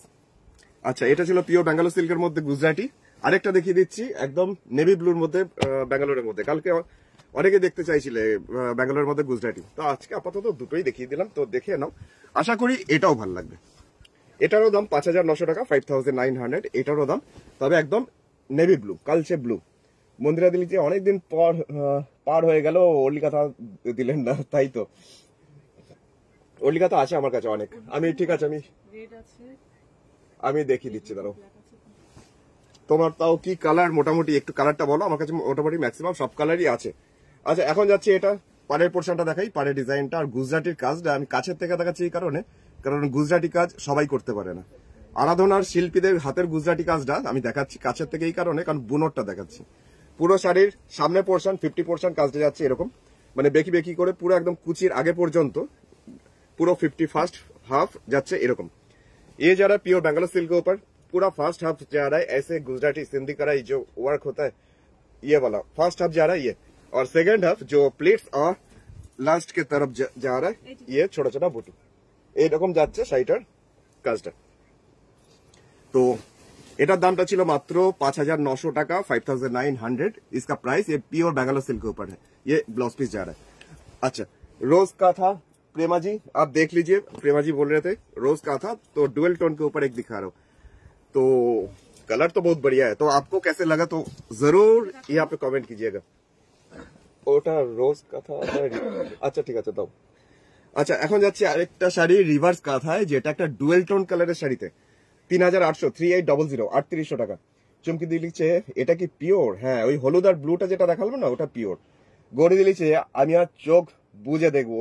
আচ্ছা, এটা ছিল পিওর ব্যাঙ্গালোর সিল্কের মধ্যে গুজরাটি। আরেকটা দেখিয়ে দিচ্ছি একদম নেভি ব্লুর মধ্যে, ব্যাঙ্গালোরের মধ্যে। কালকে অনেকে দেখতে চাইছিলে ব্যাঙ্গালোরের মধ্যে গুজরাটি, তো আজকে আপাতত দুটোই দেখিয়ে দিলাম, তো দেখে নাও। আশা করি এটাও ভালো লাগবে। এটারও দাম 5900 টাকা, 5900 এটারও দাম। তবে একদম নেভি ব্লু, কালচে ব্লু। মন্দিরা দিলি যে অনেকদিন পর পার হয়ে গেল, ওরলি কথা দিলেন না, তাই তো ওরলি কথা আছে আমার কাছে অনেক। আমি ঠিক আছে, আমি দেখিয়ে দিচ্ছি, দাঁড়াও। তোমার তাও কি কালার, মোটামুটি একটু কালারটা বলো। আমার কাছে মোটামুটি ম্যাক্সিমাম সব কালারই আছে। আচ্ছা, এখন যাচ্ছে এটা পাড়ের পোর্শনটা দেখাই, পাড়ের ডিজাইনটা। আর গুজরাটির কাজটা আমি কাছের থেকে দেখাচ্ছি এই কারণে, কারণ গুজরাটি কাজ সবাই করতে পারে না। আরাধনার শিল্পীদের হাতের গুজরাটি কাজটা আমি দেখাচ্ছি কাছের থেকে এই কারণে, কারণ বুনটটা দেখাচ্ছি। পুরো শাড়ির সামনে পোর্শন 50% কাজটা যাচ্ছে এরকম, মানে বেঁকি বেঁকি করে পুরো একদম কুচির আগে পর্যন্ত পুরো 51st हाफ যাচ্ছে এরকম। ये जा रहा है प्योर बेंगलोर सिल्क के ऊपर, पूरा फर्स्ट हाफ जा रहा है ऐसे गुजराती सिंधी कढ़ाई जो वर्क होता है ये वाला फर्स्ट हाफ जा रहा है ये, और सेकंड हाफ जो प्लेट्स और लास्ट के तरफ जा रहा है ये छोटा छोटा बुटू এরকম যাচ্ছে শাড়িটার কাজটা। তো এটার দামটা ছিল মাত্র 5900 টাকা, 5900 इसका प्राइस। ये प्योर बेंगलोर सिल्क के ऊपर है, ये ब्लाउज पीस जा रहा है। अच्छा, रोज का था प्रेमा जी, आप देख लीजिए, प्रेमा जी बोल रहे थे रोज का था, तो डुअल टोन के ऊपर एक दिखा रहा हूँ। तो कलर तो बहुत बढ़िया है, तो आपको कैसे लगा तो जरूर यहाँ पे कमेंट कीजिएगा। ওটা রোজ কাঁথা, আচ্ছা ঠিক আছে দাও। আচ্ছা, এখন যাচ্ছে আরেকটা শাড়ি রিভার্স কাঁথায়, যেটা একটা ডুয়েল টোন কালারের শাড়িতে 3800, 3800, 3800 টাকা। চমকি দিয়ে লিখছে এটা কি পিওর? হ্যাঁ, ওই হলুদ আর ব্লুটা যেটা দেখালাম না ওটা পিওর। গড়ে দিয়ে লিখছে আমি আর চোখ বুঝে দেখবো।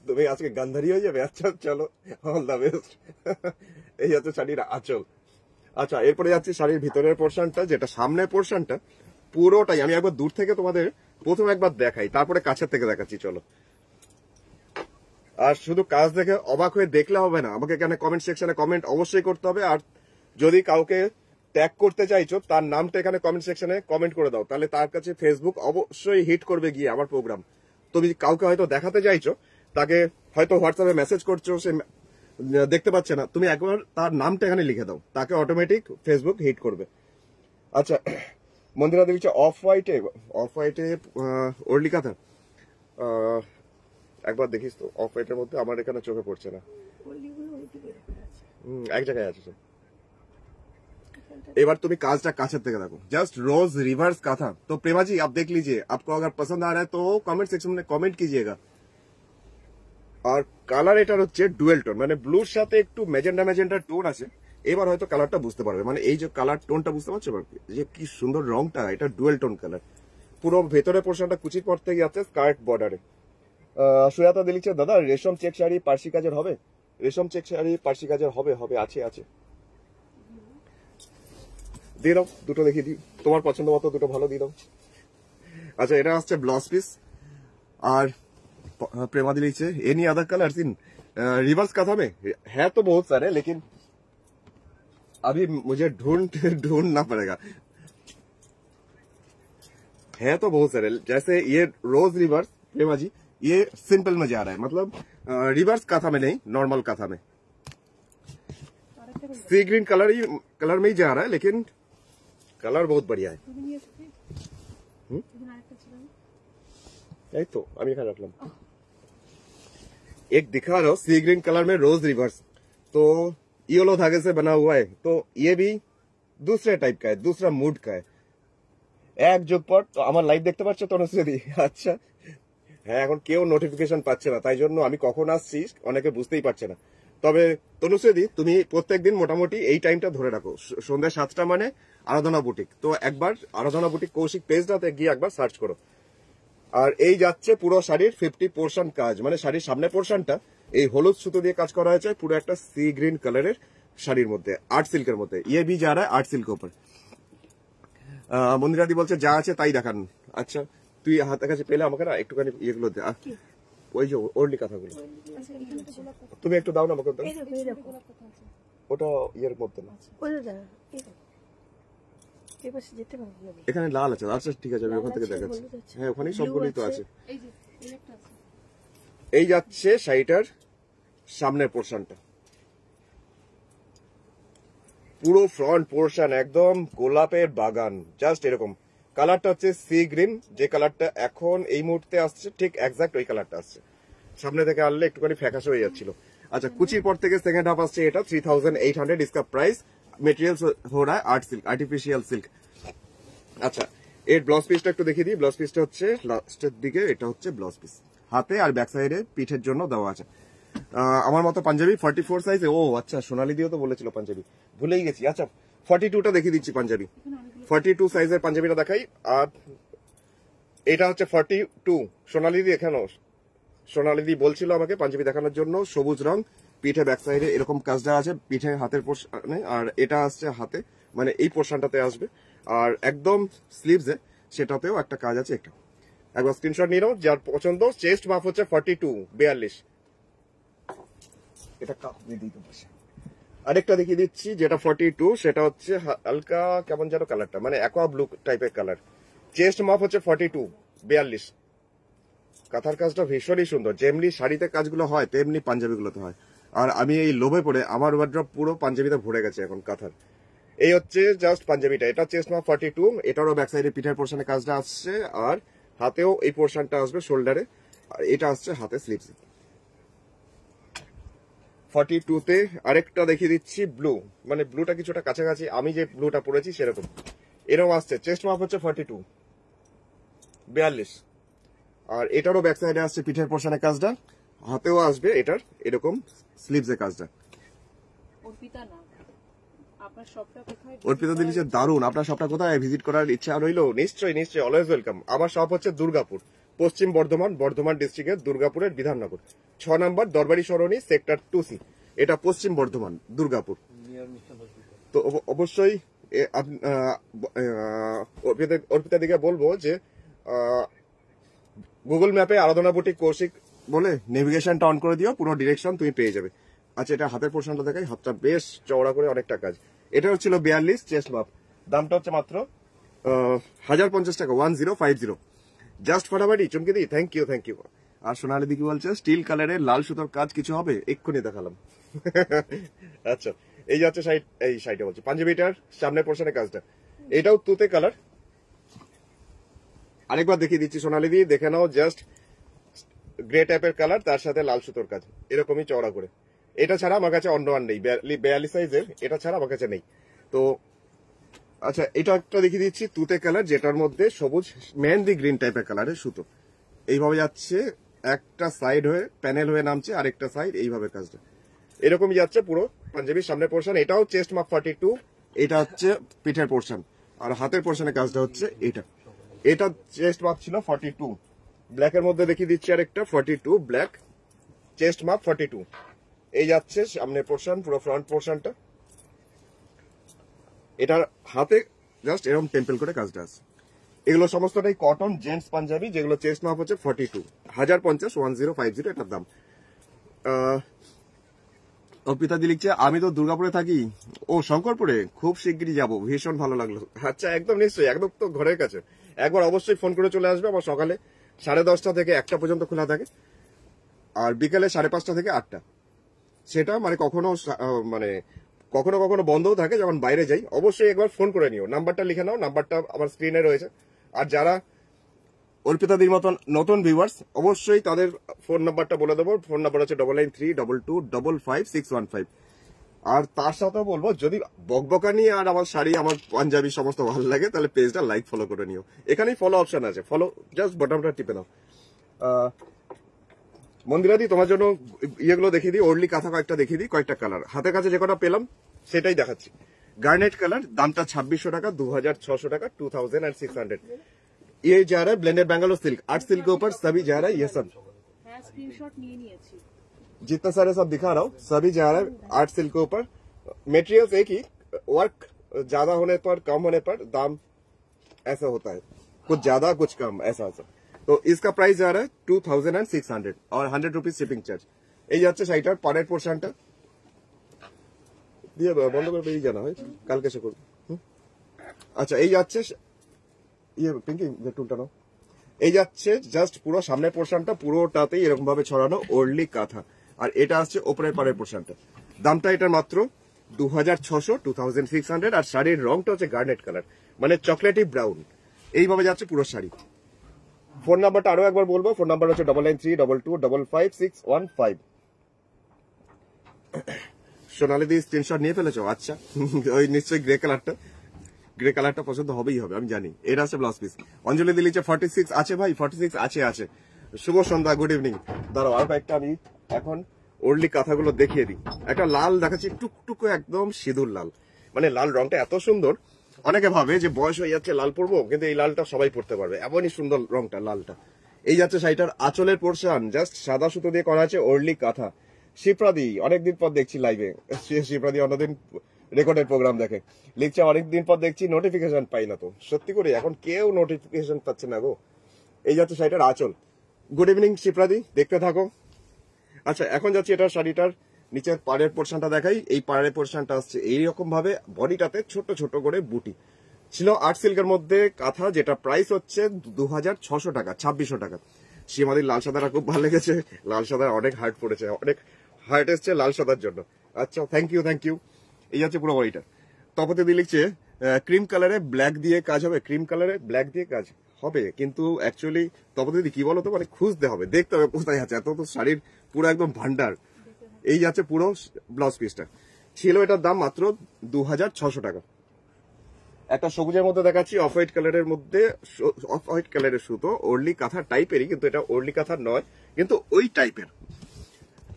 তুমি আজকে গান্ধারী হয়ে যাবে। আচ্ছা চলো, অল দা বেস্ট। এই হচ্ছে শাড়ির আঁচল। আচ্ছা, এরপরে যাচ্ছে শাড়ির ভিতরের পোর্শনটা, যেটা সামনের পোর্শনটা পুরোটাই আমি একবার দূর থেকে তোমাদের প্রথম একবার দেখাই, তারপরে কাছের থেকে দেখাচ্ছি। চলো, আর শুধু কাজ দেখে অবাক হয়ে দেখলে হবে না, আমাকে এখানে কমেন্ট সেকশনে কমেন্ট অবশ্যই করতে হবে। আর যদি কাউকে ট্যাগ করতে চাইছো তার নামটা এখানে কমেন্ট সেকশনে কমেন্ট করে দাও, তাহলে তার কাছে ফেসবুক অবশ্যই হিট করবে গিয়ে আমার প্রোগ্রাম। তুমি কাউকে হয়তো দেখাতে চাইছো, তাকে হয়তো হোয়াটসঅ্যাপে মেসেজ করছো, সে দেখতে পাচ্ছে না, তুমি একবার তার নামটা এখানে লিখে দাও, তাকে অটোমেটিক ফেসবুক হিট করবে। আচ্ছা, মন্দিরা দেখছে অফ হোয়াইটে ওরলি কাঁথা, একবার দেখিস তো অফ হোয়াইটের মধ্যে, আমার এখানে চোখে পড়ছে না, এক জায়গায় আছে। এবার তুমি কাজটা কাছের থেকে দেখো, জাস্ট रोज रिवर्स का था। तो प्रेमा जी आप देख लीजिए, आपको अगर पसंद आ रहा है तो कमेंट सेक्शन में कमेंट कीजिएगा। আর কালার এটার হচ্ছে ডুয়েল টোন, মানে ব্লুর সাথে একটু ম্যাজেন্ডা টোন আছে। এবার হয়তো কালারটা বুঝতে পারবে, মানে এই যে কালার টোনটা বুঝতে পারছো যে কি সুন্দর রংটা, এটা ডুয়েল টোন কালার। পুরো ভেতরে পোর্শনটা কুচির পর থেকে যাচ্ছে স্কার্ট বর্ডারে। সুয়াতা দিলিছে দাদা রেশম চেক শাড়ি পার্সি কাজের হবে? রেশম চেক শাড়ি পার্সি কাজের হবে, আছে। দিয়ে দাও, দুটো দেখিয়ে দিই, তোমার পছন্দ মতো দুটো ভালো দিয়ে দাও। আচ্ছা, এটা হচ্ছে ব্লাউজ পিস। और प्रेमा दी नीचे एनी अदर कलर्स इन रिवर्स कथा में है तो बहुत सारे, लेकिन अभी मुझे ढूंढना पड़ेगा। है तो बहुत सारे, जैसे ये रोज रिवर्स प्रेमा जी, ये सिंपल में जा रहा है, मतलब रिवर्स कथा में नहीं, नॉर्मल कथा में सी ग्रीन कलर में ही जा रहा है, लेकिन कलर बहुत बढ़िया है। यही तो अभी खा रखला एक दिखा रहा हूँ, सी ग्रीन कलर में रोज रिवर्स, तो येलो धागे से बना हुआ है, तो ये भी दूसरे टाइप का है, दूसरा मूड का है। एक যোগ পর তো আমার লাইভ দেখতে পাচ্ছ তনুশ্রী? আচ্ছা হ্যাঁ, এখন কেউ নোটিফিকেশন পাচ্ছে না, তাই জন্য আমি কখন আসছি অনেকে বুঝতেই পারছে না। তবে তনুশ্রী, তুমি প্রত্যেকদিন মোটামুটি এই টাইমটা ধরে রাখো, সন্ধ্যা 7টা মানে আরাধনা বুটিক। তো একবার আরাধনা বুটিক কৌশিক পেজটাতে গিয়ে একবার সার্চ করো। আর এই যাচ্ছে পুরো শাড়ির 50% কাজ, মানে শাড়ির সামনে পোর্শনটা এই হলুদ সুতো দিয়ে কাজ করা হয়েছে, পুরো একটা সি গ্রিন কালারের শাড়ির মধ্যে, আর্ট সিল্কের মধ্যে। ইয়ে ভি যা রা আর্ট সিল্ক উপর। মন্দিরাদি বলছে যা আছে তাই দেখান। আচ্ছা, তুই হাতের কাছে পেলে আমাকে না একটুখানি ইয়েগুলো দে, ওই যে ওরলি কথাগুলো তুমি একটু দাও না আমাকে। ওটা ইয়ের মধ্যে না, এখানে লাল আছে। আচ্ছা ঠিক আছে, আমি ওখান থেকে দেখাচ্ছি। হ্যাঁ, ওখানেই সবগুলোই তো আছে। এই যাচ্ছে শাড়িটার সামনের পোর্শনটা, পুরো ফ্রন্ট পোর্শন একদম গোলাপের বাগান, জাস্ট এরকম। কালারটা হচ্ছে সি গ্রিন, যে কালারটা এখন এই মুহূর্তে আসছে ঠিক এক্সাক্ট ওই কালারটা আসছে। সামনে থেকে আনলে একটুখানি ফ্যাকাশে হয়ে যাচ্ছিল। আচ্ছা, কুচির পর থেকে সেকেন্ড হাফ আসছে এটা 3800, इसका प्राइस। मेटेरियल हो रहा है आर्ट सिल्क, आर्टिफिशियल सिल्क। আচ্ছা, এর ব্লাউজ পিসটা একটু দেখিয়ে দিই। ব্লাউজ পিসটা হচ্ছে লাস্টের দিকে, এটা হচ্ছে ব্লাউজ পিস, হাতে আর ব্যাক সাইডে পিঠের জন্য দেওয়া আছে। আমার মতো পাঞ্জাবি 44 সাইজে। ও আচ্ছা, সোনালি দিও তো বলেছিল পাঞ্জাবি, ভুলেই গেছি। আচ্ছা, 42টা দেখিয়ে দিচ্ছি পাঞ্জাবি, 42 সাইজের পাঞ্জাবিটা দেখাই। আর এটা হচ্ছে 42। সোনালি দি এখানে, সোনালি দি বলছিল আমাকে পাঞ্জাবি দেখানোর জন্য। সবুজ রং, পিঠে ব্যাক সাইডে এরকম কাজটা আছে, পিঠে হাতের পোর্শনে, আর এটা আসছে হাতে, মানে এই পোর্শনটাতে আসবে। আর একদম স্লিভসে সেটাতেও একটা কাজ আছে। একটা একবার স্ক্রিনশট নিয়ে নাও যার পছন্দ। চেস্ট মাপ হচ্ছে 42। এটা কাপ দিয়ে দিই তোমার। আরেকটা দেখিয়ে দিচ্ছি যেটা 42, সেটা হচ্ছে হালকা কেমন যেন কালারটা, মানে অ্যাকোয়া ব্লু টাইপের কালার। চেস্ট মাপ হচ্ছে 42। কাঁথার কাজটা ভীষণই সুন্দর, যেমনি শাড়িতে কাজগুলো হয় তেমনি পাঞ্জাবিগুলোতে হয়। আর আমি এই লোভে পড়ে আমার ওয়ার্ড্রপ পুরো পাঞ্জাবিতে ভরে গেছে এখন কাঁথার। এই হচ্ছে জাস্ট পাঞ্জাবিটা, এটা চেস্ট মাপ 42। এটারও ব্যাক সাইডে পিঠের পোর্শনে কাজটা আসছে, আর হাতেও এই পোর্শনটা আসবে শোল্ডারে, আর এটা আসছে হাতে স্লিভস। 42তে আরেকটা দেখিয়ে দিচ্ছি ব্লু, মানে ব্লুটা কিছুটা কাছাকাছি আমি যে ব্লুটা পরেছি সেরকম। এরকম আসছে, চেস্ট মাপ হচ্ছে 42। আর এটারও ব্যাক সাইডে আসছে পিঠের পোর্শনে কাজটা, হাতেও আসবে এটার এরকম স্লিভসে কাজটা। অর্পিতা দিল্লি, দারুন। আপনার শপটা কোথায়? ভিজিট করার ইচ্ছা রইলো? নিশ্চয়ই নিশ্চয়ই, অলওয়েজ ওয়েলকাম। আমার শপ হচ্ছে দুর্গাপুর, পশ্চিম বর্ধমান ডিস্ট্রিক্টের দুর্গাপুরের বিধাননগর 6 নম্বর দরবারি সরণি, সেক্টর 2C। এটা পশ্চিম বর্ধমান, দুর্গাপুর। তো অবশ্যই অর্পিতা দিকে বলবো যে গুগল ম্যাপে আরাধনা বুটিক কৌশিক বলে নেভিগেশনটা অন করে দিও, পুরো ডিরেকশন তুমি পেয়ে যাবে। আচ্ছা, এটা হাতের পোর্শনটা দেখাই, হাতটা বেশ চওড়া করে অনেকটা কাজ। এটা হচ্ছিল 42 চেস্ট মাপ, দামটা হচ্ছে মাত্র 1050 টাকা, 1050। জাস্ট ফাটাফাটি চমকে দিই। Thank you. আর সোনালি দি কি বলছে? স্টিল কালারের লাল সুতোর কাজ কিছু হবে? এক্ষুনি দেখালাম। আচ্ছা, এই যাচ্ছে এই শাড়িটা বলছে পাঞ্জাবিটার সামনের পোর্শনে কাজটা, এটাও তুতে কালার। আরেকবার দেখিয়ে দিচ্ছি সোনালি দি, দেখে নাও। জাস্ট গ্রে টাইপের কালার, তার সাথে লাল সুতোর কাজ, এরকমই চওড়া করে। এটা ছাড়া আমার কাছে অন্য আর নেই, 42 সাইজের, এটা ছাড়া আমার কাছে নেই। তো আচ্ছা, এটা একটা দেখিয়ে দিচ্ছি তুতে কালার, যেটার মধ্যে সবুজ মেহেন্দি গ্রিন টাইপের কালারের সুতো এইভাবে যাচ্ছে, একটা সাইড হয়ে প্যানেল হয়ে নামছে, আর একটা সাইড এইভাবে কাজটা এরকমই যাচ্ছে পুরো পাঞ্জাবির সামনের পোর্শন। এটাও চেস্ট মাপ 42, এটা হচ্ছে পিঠের পোর্শন, আর হাতের পোর্শনে কাজটা হচ্ছে এটা চেস্ট মাপ ছিল 42। ব্ল্যাকের মধ্যে দেখিয়ে দিচ্ছি আরেকটা 42 ব্ল্যাক, চেস্ট মাপ 42। এই যাচ্ছে সামনের পোর্শন, পুরো ফ্রন্ট পোর্শনটা। এটার হাতে জাস্ট এরকম টেম্পল করে কাজটা আছে। এগুলো সমস্তটাই কটন জেন্টস পাঞ্জাবি, যেগুলো চেস্ট মাপ হচ্ছে 42, 1050, 1050 এটার দাম। অর্পিতাদি লিখছে আমি তো দুর্গাপুরে থাকি, ও শঙ্করপুরে, খুব শিগগিরই যাব, ভীষণ ভালো লাগলো। আচ্ছা, একদম নিশ্চয়ই, একদম তো ঘরের কাছে। একবার অবশ্যই ফোন করে চলে আসবে। আমার সকালে 10:30 থেকে 1টা পর্যন্ত খোলা থাকে, আর বিকেলে 5:30 থেকে 8টা। সেটা মানে কখনো কখনো বন্ধও থাকে যখন বাইরে যাই। অবশ্যই একবার ফোন করে নিও, নাম্বারটা লিখে নাও, নাম্বারটা আমার স্ক্রিনে রয়েছে। আর যারা অর্পিতাদির মতন নতুন ভিউয়ার্স, অবশ্যই তাদের ফোন নাম্বারটা বলে দেবো। ফোন নাম্বার হচ্ছে 9932225615। আর তার সাথে বলবো, যদি বকবকানি আর আমার শাড়ি, আমার পাঞ্জাবি সমস্ত ভালো লাগে, তাহলে পেজটা লাইক ফলো করে নিও। এখানেই ফলো অপশন আছে, ফলো জাস্ট বটনটা টিপে নাও। মন্দিরাদি, তোমার জন্য ইয়েগুলো দেখিয়ে দিই, ওর্লি কাঁথা কয়েকটা দেখিয়ে দিই, কয়েকটা কালার হাতের কাছে যে কটা পেলাম সেটাই দেখাচ্ছি। গার্নেট কালার, দামটা 2600 টাকা, 2600 টাকা, 2600। ये जा रहा है ब्लेंडेड बैंगलोर सिल्क, 8 सिल्क के ऊपर सभी जा रहा है। ये सब হ্যাঁ, স্ক্রিনশট নিয়ে নিয়েছি। जितना सारे सब दिखा रहा हूँ सभी जा रहा है 8 सिल्क के ऊपर। मेटेरियल्स एक ही, वर्क ज्यादा होने पर कम होने पर दाम ऐसा होता है, कुछ ज्यादा कुछ कम ऐसा। तो इसका प्राइस जा रहा है 2600 और 100 रुपीज शिपिंग चार्ज। এই যাচ্ছে শাড়িটার পরের পোর্শনটা দিয়ে বন্ধ করে বেরিয়ে জানা হয়, কালকে সে করবো। আচ্ছা, এই যাচ্ছে ইয়ে পিঙ্কি টুলটা নাও। এই যাচ্ছে জাস্ট পুরো সামনের পোর্শনটা, পুরোটাতেই এরকম ভাবে ছড়ানো ওর্লি কাঁথা। আর এটা আসছে ওপরের পাড়ের পোর্শনটা। দামটা এটার মাত্র 2600, 2600। আর শাড়ির রংটা হচ্ছে গার্নেট কালার, মানে চকলেটি ব্রাউন। এইভাবে যাচ্ছে পুরো শাড়ি। ফোন নাম্বারটা আরো একবার বলবো, ফোন নাম্বার হচ্ছে 9932255615। সোনালি দি স্ক্রিনশট নিয়ে ফেলেছো? আচ্ছা, ওই নিশ্চয়ই গ্রে কালারটা পছন্দ হবেই হবে, আমি জানি। এটা আছে ব্লাউজ পিস। অঞ্জলি দি লিখছে 46 আছে ভাই, 46 আছে। শুভ সন্ধ্যা, গুড ইভিনিং। দাঁড়াও, আর কয়েকটা আমি এখন ওর্লি কাঁথাগুলো দেখিয়ে দিই। একটা লাল দেখাচ্ছি, টুকটুকু একদম সিঁদুর লাল, মানে লাল রংটা এত সুন্দর। অনেকে ভাবে যে বয়স হয়ে যাচ্ছে লাল পরবো, কিন্তু এই লালটা সবাই পরতে পারবে, এমনই সুন্দর রংটা লালটা। এই যাচ্ছে শাড়িটার আঁচলের পোর্শন, জাস্ট সাদা সুতো দিয়ে করা আছে ওর্লি কাঁথা। শিপ্রাদি, অনেকদিন পর দেখছি লাইভে। শিপ্রাদি অন্যদিন রেকর্ডের প্রোগ্রাম দেখে, লিখছে অনেকদিন পর দেখছি, নোটিফিকেশন পাই না তো। সত্যি করে এখন কেউ নোটিফিকেশন পাচ্ছে না গো। এই যাচ্ছে শাড়িটার আঁচল। গুড ইভিনিং শিপ্রাদি, দেখতে থাকো। আচ্ছা, এখন যাচ্ছি এটা শাড়িটার নিচের পাড়ের পোর্শনটা দেখাই। এই পাড়ের পোর্শনটা আসছে এইরকম ভাবে, বডিটাতে ছোট ছোট করে বুটি ছিল। 8 সিল্কের মধ্যে কাঁথা, যেটা প্রাইস হচ্ছে 2600 টাকা, 2600 টাকা। সীমাদির লাল সাদাটা খুব ভালো লেগেছে, লাল সাদার অনেক হার্ট পড়েছে, অনেক হার্ট এসছে লাল সাদার জন্য। আচ্ছা, থ্যাংক ইউ। এই যাচ্ছে পুরো বডিটা। তপতে দিয়ে লিখছে ক্রিম কালারে ব্ল্যাক দিয়ে কাজ হবে, ক্রিম কালারে ব্ল্যাক দিয়ে কাজ হবে, কিন্তু অ্যাকচুয়ালি তপতে দিদি কি বলতো, মানে খুঁজতে হবে, দেখতে হবে কোথায় আছে। এত তো শাড়ির পুরো একদম ভান্ডার। এই যাচ্ছে পুরো ব্লাউজ পিসটা, ছিল এটার দাম মাত্র 2600 টাকা। একটা সবুজের মধ্যে দেখাচ্ছি, অফ হোয়াইট কালারের সুতো, ওর্লি কাঁথা টাইপেরই, কিন্তু এটা ওর্লি কাঁথা নয়, কিন্তু ওই টাইপের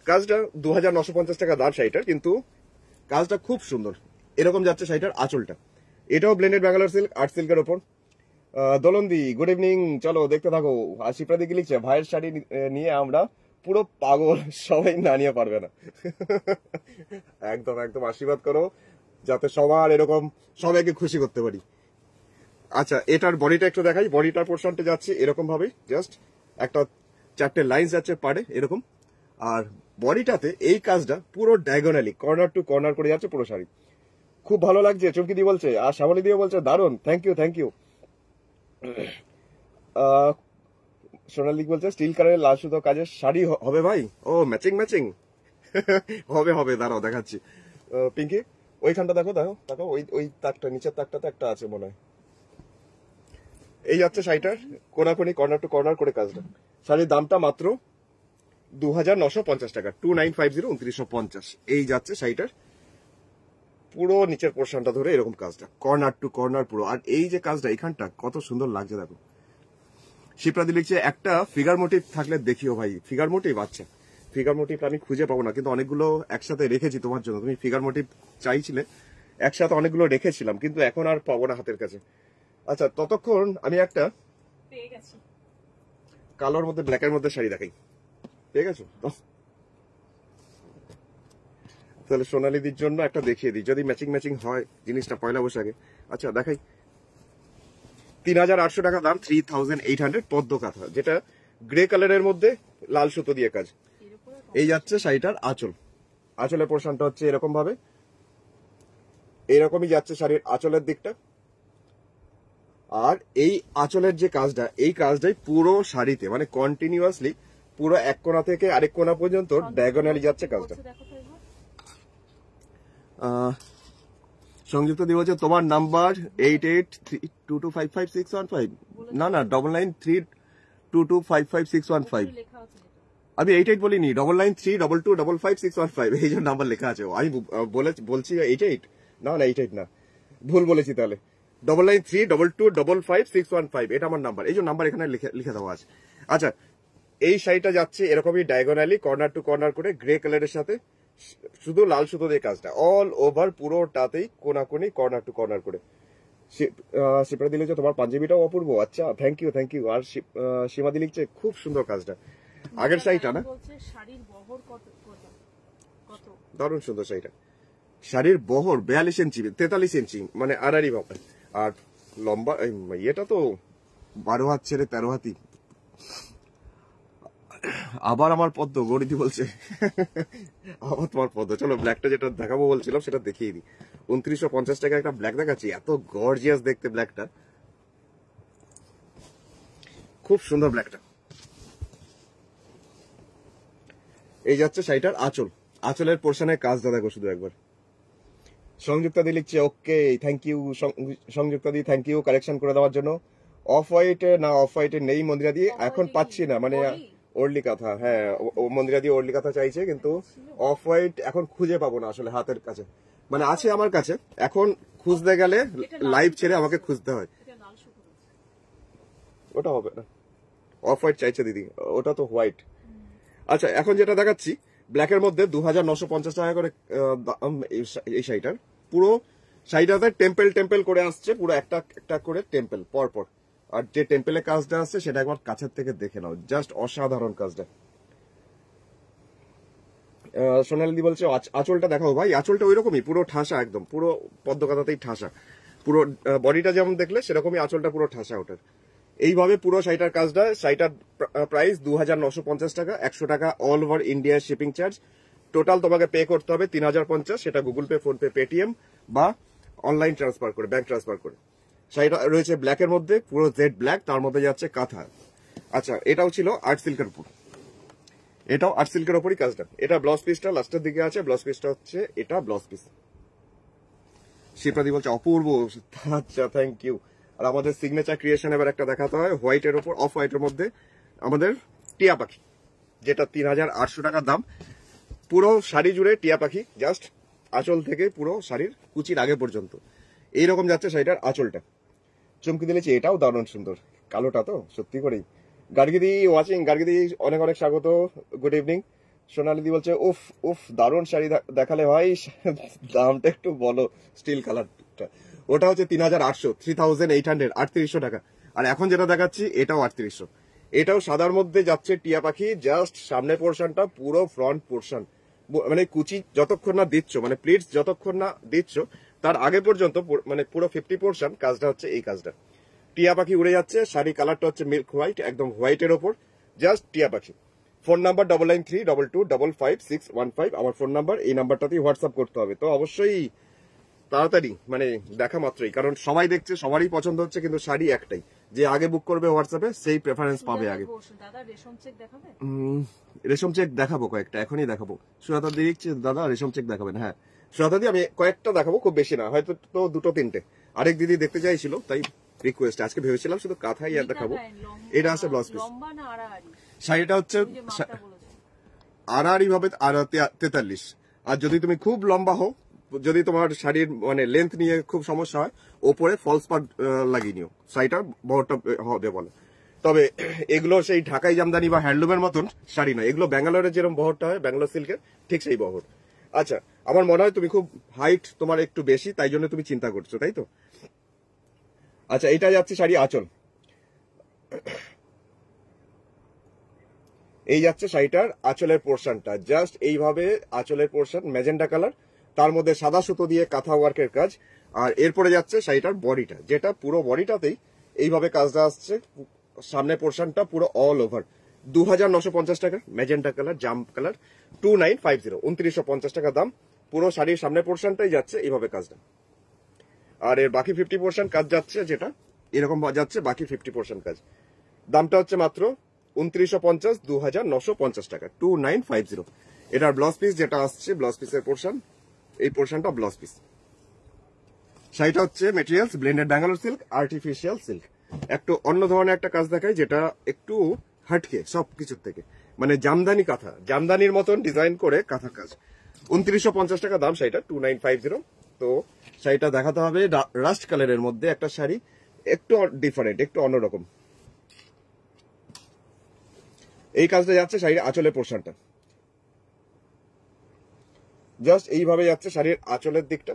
কাজটা। 2950 টাকা দাম শাড়িটার, কিন্তু কাজটা খুব সুন্দর। এরকম যাচ্ছে শাড়িটার আঁচলটা। এটাও ব্লেন্ডেড ব্যাঙ্গালোর সিল্ক, 8 সিল্কের ওপর। দোলন্দি, গুড ইভিনিং, চলো দেখতে থাকো। আশিপ্রা দিকে লিখছে ভাইয়ের শাড়ি নিয়ে আমরা পুরো পাগল, সবাই না নিয়ে পারবে না। একদম আশীর্বাদ করো যাতে সবার এরকম সবাইকে খুশি করতে পারি। আচ্ছা, এটার বডিটা একটু দেখাই। বডিটার পোর্শনটা যাচ্ছে এরকম ভাবে, জাস্ট একটা 4টে লাইন যাচ্ছে পাড়ে এরকম। আর বডিটাতে এই কাজটা পুরো ডায়াগোনালি কর্নার টু কর্নার করে যাচ্ছে পুরো শাড়ি। খুব ভালো লাগছে, চমকি দি বলছে, আর শ্যামলী দিও বলছে দারুন, থ্যাংক ইউ। সোনালি বলছে স্টিল কালারের লাল সুতো কাজের শাড়ি হবে ভাই। ও ম্যাচিং হবে, দাঁড়াও দেখাচ্ছি। পিঙ্কি, ওইখানটা দেখো, ওই তাকটা, নিচের তাকটাতে একটা আছে মনে হয়। এই যাচ্ছে শাড়িটার কোনাকুনি কর্নার টু কর্নার করে কাজটা। শাড়ির দামটা মাত্র 2950 টাকা, 2950, 2950। এই যাচ্ছে শাড়িটার পুরো নিচের পোর্শনটা ধরে এরকম কাজটা, কর্নার টু কর্নার পুরো। আর এই যে কাজটা এখানটা কত সুন্দর লাগছে দেখো। শিপ্রাদি লিখছে একটা ফিগার মোটিভ থাকলে দেখিও ভাই। Figure motive? আচ্ছা, ফিগার মোটিভ আমি খুঁজে পাবো না, কিন্তু অনেকগুলো একসাথে রেখেছি তোমার জন্য। তুমি ফিগার মোটিভ চাইছিলে, একসাথে অনেকগুলো রেখেছিলাম, কিন্তু এখন আর পাবো না হাতের কাছে। আচ্ছা, ততক্ষণ আমি একটা পেয়ে গেছি, কালোর মধ্যে ব্ল্যাকের মধ্যে শাড়ি দেখাই। পেয়ে গেছো? তাহলে সোনালীদির জন্য একটা দেখিয়ে দিই, যদি ম্যাচিং ম্যাচিং হয় জিনিসটা পয়লা বৈশাখে। আচ্ছা দেখাই, 3800 টাকা দাম, 3800 পদ্ম কাঁথা, যেটা গ্রে কালারের মধ্যে লাল সুতো দিয়ে কাজ। এই যাচ্ছে শাড়িটার আঁচল, আঁচলের পোর্শনটা হচ্ছে এরকম ভাবে, এরকমই যাচ্ছে শাড়ির আঁচলের দিকটা। আর এই আঁচলের যে কাজটা, এই কাজটাই পুরো শাড়িতে মানে কন্টিনিউয়াসলি পুরো এক কোণা থেকে আরেক কোণা পর্যন্ত ডায়াগোনালি যাচ্ছে কাজটা। সংযুক্ত দিয়ে বলছে তোমার নাম্বার 8832255615, না 999322555615। আমি 88 বলিনি, 9932255615 এই যে নাম্বার লেখা আছে। আমি বলছি 88, না 88 না, ভুল বলেছি তাহলে। 9932255615 এটা আমার নাম্বার, এই যে নাম্বার এখানে লিখে দেওয়া আছে। আচ্ছা, এই শাড়িটা যাচ্ছে এরকমই ডায়াগোনালি কর্নার টু কর্নার করে গ্রে কালারের সাথে শুধু লাল সুতো দিয়ে কাজটা, অল ওভার পুরোটাতেই কোনাকুনি কর্নার টু কর্নার করে। শিপ্রা দিলে যে তোমার পাঞ্জাবিটাও অপূর্ব, আচ্ছা থ্যাংক ইউ থ্যাংক ইউ। আর সীমাদি লিখছে খুব সুন্দর কাজটা, আগের শাড়িটা না, শাড়ির বহর কত? দারুণ সুন্দর শাড়িটা। শাড়ির বহর 42 ইঞ্চি 43 ইঞ্চি মানে আড়াআড়ি বাবা। আর লম্বা এটা তো 12 হাত ছেড়ে 13 হাতি। আবার আমার পদ্ম, গণিতি বলছে আবার তোমার পদ্ম। চলো ব্ল্যাকটা যেটা দেখাবো বলছিলাম সেটা দেখিয়ে দিই। 2950 টাকা একটা ব্ল্যাক দেখাচ্ছি, এত গর্জিয়াস দেখতে ব্ল্যাকটা, খুব সুন্দর ব্ল্যাকটা। এই যাচ্ছে শাড়িটার আঁচল, আঁচলের পোর্শনের কাজটা দেখো শুধু একবার। সংযুক্তা দি লিখছে ওকে থ্যাংক ইউ, সংযুক্তা দি থ্যাংক ইউ কারেকশন করে দেওয়ার জন্য। অফ হোয়াইটে না, অফ হোয়াইটে নেই মন্দিরা দি, এখন পাচ্ছি না, মানে ওর্লি কাঁথা, হ্যাঁ মন্দিরা দিয়ে ওর্লি কাঁথা চাইছে, কিন্তু অফ হোয়াইট এখন খুঁজে পাবো না আসলে হাতের কাছে, মানে আছে আমার কাছে, এখন খুঁজতে গেলে লাইভ ছেড়ে আমাকে খুঁজতে হয়। ওটা হবে না, অফ হোয়াইট চাইছে দিদি, ওটা তো হোয়াইট। আচ্ছা এখন যেটা দেখাচ্ছি ব্ল্যাকের মধ্যে 2950 টাকা করে এই শাড়িটার। পুরো শাড়িটাতে টেম্পেল টেম্পেল করে আসছে, পুরো একটা একটা করে টেম্পেল পরপর। আর যে টেম্পেলের কাজটা আসছে সেটা একবার কাছের থেকে দেখে নাও, জাস্ট অসাধারণ কাজটা। সোনালি বলছে আঁচলটা দেখাও ভাই, আঁচলটা ওইরকমই পুরো ঠাসা, একদম পুরো পদ্ম কাঁথাতেই ঠাসা, পুরো বডিটা যেমন দেখলে সেরকমই আঁচলটা পুরো ঠাসা ওটার। এইভাবে পুরো শাড়িটার কাজটা, শাড়িটার প্রাইস 2950 টাকা, 100 টাকা all over India shipping charge. Total তোমাকে পে করতে হবে 3050, সেটা Google pay, phone pay, Paytm বা অনলাইন ট্রান্সফার করে, ব্যাংক ট্রান্সফার করে। শাড়িটা রয়েছে ব্ল্যাকের মধ্যে, পুরো জেড ব্ল্যাক, তার মধ্যে যাচ্ছে কাঁথা। আচ্ছা এটাও ছিল আর্ট সিল্কের উপর, এটাও আর্ট সিল্কের উপরই কাজটা। এটা ব্লাউজ পিসটা লাস্টের দিকে আছে, ব্লাউজ পিসটা হচ্ছে এটা ব্লাউজ পিস। শিপ্রাদি বলছে অপূর্ব, আচ্ছা থ্যাংক ইউ। আর আমাদের সিগনেচার ক্রিয়েশন এবার একটা দেখাতে হয়, হোয়াইটের উপর অফ হোয়াইটের মধ্যে আমাদের টিয়া পাখি, যেটা 3800 টাকার দাম। পুরো শাড়ি জুড়ে টিয়া পাখি, জাস্ট আঁচল থেকে পুরো শাড়ির কুচির আগে পর্যন্ত এইরকম যাচ্ছে শাড়িটার আঁচলটা। চমকে দিলেছি, এটাও দারুণ সুন্দর, কালোটা তো সত্যি করেই। গার্গিদি ওয়াচিং, গার্গিদি অনেক অনেক স্বাগত, গুড ইভিনিং। সোনালিদি বলছে উফ উফ দারুণ শাড়ি দেখালে ভাই, দামটা একটু বলো। স্টিল কালারটা ওটা হচ্ছে 3800, 3800, 3800 টাকা। আর এখন যেটা দেখাচ্ছি এটাও 3800, এটাও সাদার মধ্যে যাচ্ছে টিয়া পাখি, জাস্ট সামনের পোর্শনটা পুরো ফ্রন্ট পোর্শন, মানে কুচি যতক্ষণ না দিচ্ছ, মানে প্লিটস যতক্ষণ না দিচ্ছ তার আগে পর্যন্ত মানে পুরো 50% কাজটা হচ্ছে এই কাজটা। টিয়া পাখি উড়ে যাচ্ছে, শাড়ি কালারটা হচ্ছে মিল্ক হোয়াইট, একদম হোয়াইটের ওপর জাস্ট টিয়া পাখি। ফোন নাম্বার 9932225615 আমার ফোন নাম্বার, এই নাম্বারটাতেই হোয়াটসঅ্যাপ করতে হবে। তো অবশ্যই তাড়াতাড়ি, মানে দেখা মাত্রই, কারণ সবাই দেখছে, সবারই পছন্দ হচ্ছে, কিন্তু শাড়ি একটাই, যে আগে বুক করবে হোয়াটসঅ্যাপে সেই প্রেফারেন্স পাবে আগে। রেশম চেক দেখাবো কয়েকটা, এখনই দেখাবো। সুরাতা দি দেখছে দাদা রেশম চেক দেখাবেন, হ্যাঁ সুরাতা দি আমি কয়েকটা দেখাবো, খুব বেশি না, হয়তো তো 2-3টে। আরেক দিদি দেখতে চাইছিল তাই রিকোয়েস্ট, আজকে ভেবেছিলাম শুধু কাঁথাই আর দেখাবো। এটা আছে ব্লাউজ পিস, শাড়িটা হচ্ছে আড়াআড়ি ভাবে 43। আর যদি তুমি খুব লম্বা হও, যদি তোমার শাড়ির মানে লেন্থ নিয়ে খুব সমস্যা হয়, ওপরে ফলস পার্ট লাগিয়ে নিও, শাড়িটার বহরটা হবে বলে। তবে এগুলো সেই ঢাকাই জামদানি বা হ্যান্ডলুমের মতন শাড়ি নয়, এগুলো ব্যাঙ্গালোরের যেরকম বহরটা হয়, ব্যাঙ্গালোর সিল্কের ঠিক সেই বহর। আচ্ছা আমার মনে হয় তুমি খুব হাইট তোমার একটু বেশি, তাই জন্য তুমি চিন্তা করছো, তাই তো? আচ্ছা এটা যাচ্ছে শাড়ি আঁচল, এই যাচ্ছে শাড়িটার আঁচলের পোর্শনটা, জাস্ট এইভাবে আঁচলের পোর্শন ম্যাজেন্ডা কালার, তার মধ্যে সাদা সুতো দিয়ে কাঁথা ওয়ার্কের কাজ। আর এরপরে যাচ্ছে শাড়িটার বডিটা, যেটা পুরো বডিটাতেই এইভাবে কাজটা আসছে। সামনের পোর্শনটা পুরো অল ওভার 2950 টাকা, ম্যাজেন্টা কালার, জাম কালার, 2950, 2950 টাকা দাম। পুরো শাড়ির সামনের পোর্শনটাই যাচ্ছে এইভাবে কাজটা। আর এর বাকি 50% কাজ যাচ্ছে, যেটা এরকম যাচ্ছে বাকি 50% কাজ। দামটা হচ্ছে মাত্র 2950, 2950 টাকা, 2950। এটার ব্লাউজ পিস যেটা আসছে, ব্লাউজ পিসের পোর্শন, এই পোর্শনটা ব্লাউজ পিস। শাড়িটা হচ্ছে materials blended Bangalore silk, artificial silk. একটু অন্য ধরনের একটা কাজ দেখায়, যেটা একটু হাটকে সবকিছুর থেকে, মানে জামদানি কাঁথা, জামদানির মতন ডিজাইন করে কাঁথার কাজ। 2950 টাকা দাম শাড়িটা, 2950। তো শাড়িটা দেখাতে হবে রাস্ট কালারের মধ্যে একটা শাড়ি, একটু ডিফারেন্ট, একটু অন্যরকম। এই কাজটা যাচ্ছে শাড়ির আঁচলের পোর্শনটা, জাস্ট এইভাবে যাচ্ছে শাড়ির আঁচলের দিকটা।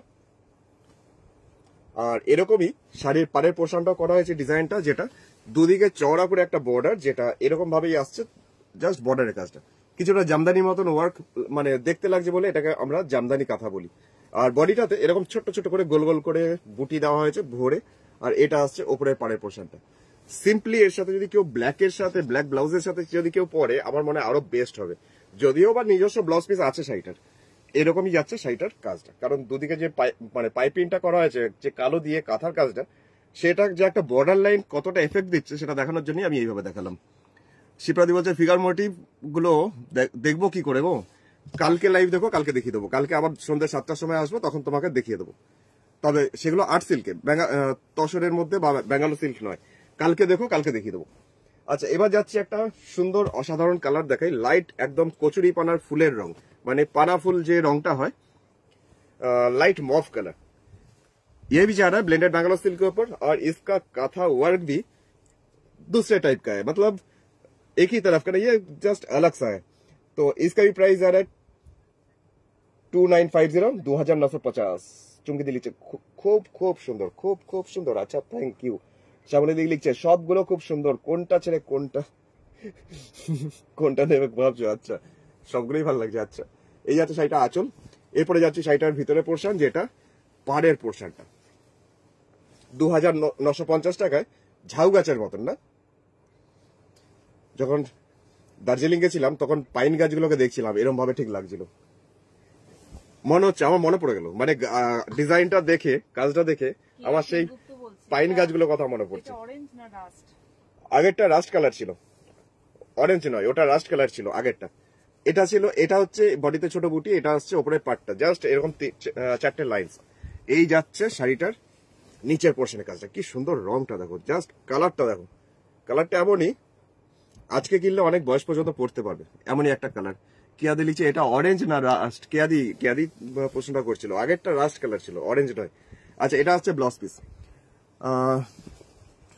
আর এরকমই শাড়ির পাড়ের পোর্শনটা করা হয়েছে ডিজাইনটা, যেটা দুদিকে চওড়া করে একটা বর্ডার, যেটা এরকম ভাবেই আসছে, জাস্ট বর্ডারের কাজটা কিছুটা জামদানির মতন ওয়ার্ক, মানে দেখতে লাগছে বলে এটাকে আমরা জামদানি কাঁথা বলি। আর বডিটাতে এরকম ছোট্ট ছোট করে গোল গোল করে বুটি দেওয়া হয়েছে ভরে। আর এটা আসছে ওপরের পাড়ের পোর্শনটা। সিম্পলি এর সাথে যদি কেউ ব্ল্যাকের সাথে, ব্ল্যাক ব্লাউজের সাথে যদি কেউ পরে, আমার মনে হয় আরো বেস্ট হবে। যদিও বা নিজস্ব ব্লাউজ পিস আছে শাড়িটার, এরকমই যাচ্ছে শাড়িটার কাজটা। কারণ দুদিকে যে মানে পাইপিংটা করা হয়েছে, যে কালো দিয়ে কাঁথার কাজটা, সেটা যে একটা বর্ডার লাইন কতটা এফেক্ট দিচ্ছে সেটা দেখানোর জন্য আমি এইভাবে দেখালাম। শিপ্রাদি বলছে ফিগার মোটিভ গুলো দেখবো কি করে গো? কালকে লাইভ দেখো, কালকে দেখিয়ে দেবো। কালকে আবার সন্ধ্যা 7টার সময় আসবো, তখন তোমাকে দেখিয়ে দেবো। তবে সেগুলো আর্ট সিল্কে, তসরের মধ্যে বা ব্যাঙ্গালোর সিল্ক নয়। কালকে দেখো, কালকে দেখিয়ে দেবো। আচ্ছা, এবার যাচ্ছি একটা সুন্দর অসাধারণ কালার দেখাই, লাইট একদম কচুরি পানার ফুলের রং, মানে पाना फूल जो रंगटा है लाइट मॉफ कलर। ये भी जा रहा है ब्लेंडेड बैंगलोर सिल्क के ऊपर, और इसका काथा वर्क भी दूसरे टाइप का है, मतलब एक ही तरफ का नहीं है, जस्ट अलग सा है। तो इसका भी प्राइस आ रहा है 2950, 2950। চুমকি দিয়ে লিখছে খুব খুব সুন্দর, খুব খুব সুন্দর। আচ্ছা, থ্যাংক ইউ। শ্যামলী দিকে লিখছে সবগুলো খুব সুন্দর, কোনটা ছেড়ে কোনটা নেবে ভাবছো? আচ্ছা, সবগুলোই ভালো লাগছে। আচ্ছা, এই যাচ্ছে শাড়িটা আঁচল। এরপরে যাচ্ছে শাড়িটার ভিতরে পোর্শন, যেটা পাড়ের পোর্শনটা 2950 টাকায়। ঝাউ গাছের মতন না? যখন দার্জিলিং গেছিলাম তখন পাইন গাছগুলোকে দেখছিলাম, এরকম ভাবে ঠিক লাগছিল। মনে হচ্ছে, আমার মনে পড়ে গেল, মানে ডিজাইনটা দেখে, কাজটা দেখে আমার সেই পাইন গাছগুলোর কথা মনে পড়ছে। আগেরটা রাস্ট কালার ছিল, অরেঞ্জ নয়, ওটা রাস্ট কালার ছিল আগেরটা। এটা ছিল, এটা হচ্ছে বডিতে ছোট বুটি, এটা হচ্ছে ওপরের পাটটা, জাস্ট এরকম 4টে লাইন্স। এই যাচ্ছে শাড়িটার নিচের পোর্শনের কাজটা। কি সুন্দর রংটা দেখো, জাস্ট কালারটা দেখো। কালারটা এমনই, আজকে কিনলে অনেক বয়স পর্যন্ত পড়তে পারবে, এমনই একটা কালার। কেয়াদি লিখছে এটা অরেঞ্জ না রাস্ট? কেয়াদি প্রশ্নটা করছিল, আগেরটা রাস্ট কালার ছিল, অরেঞ্জ নয়। আচ্ছা, এটা হচ্ছে ব্লাউজ পিস।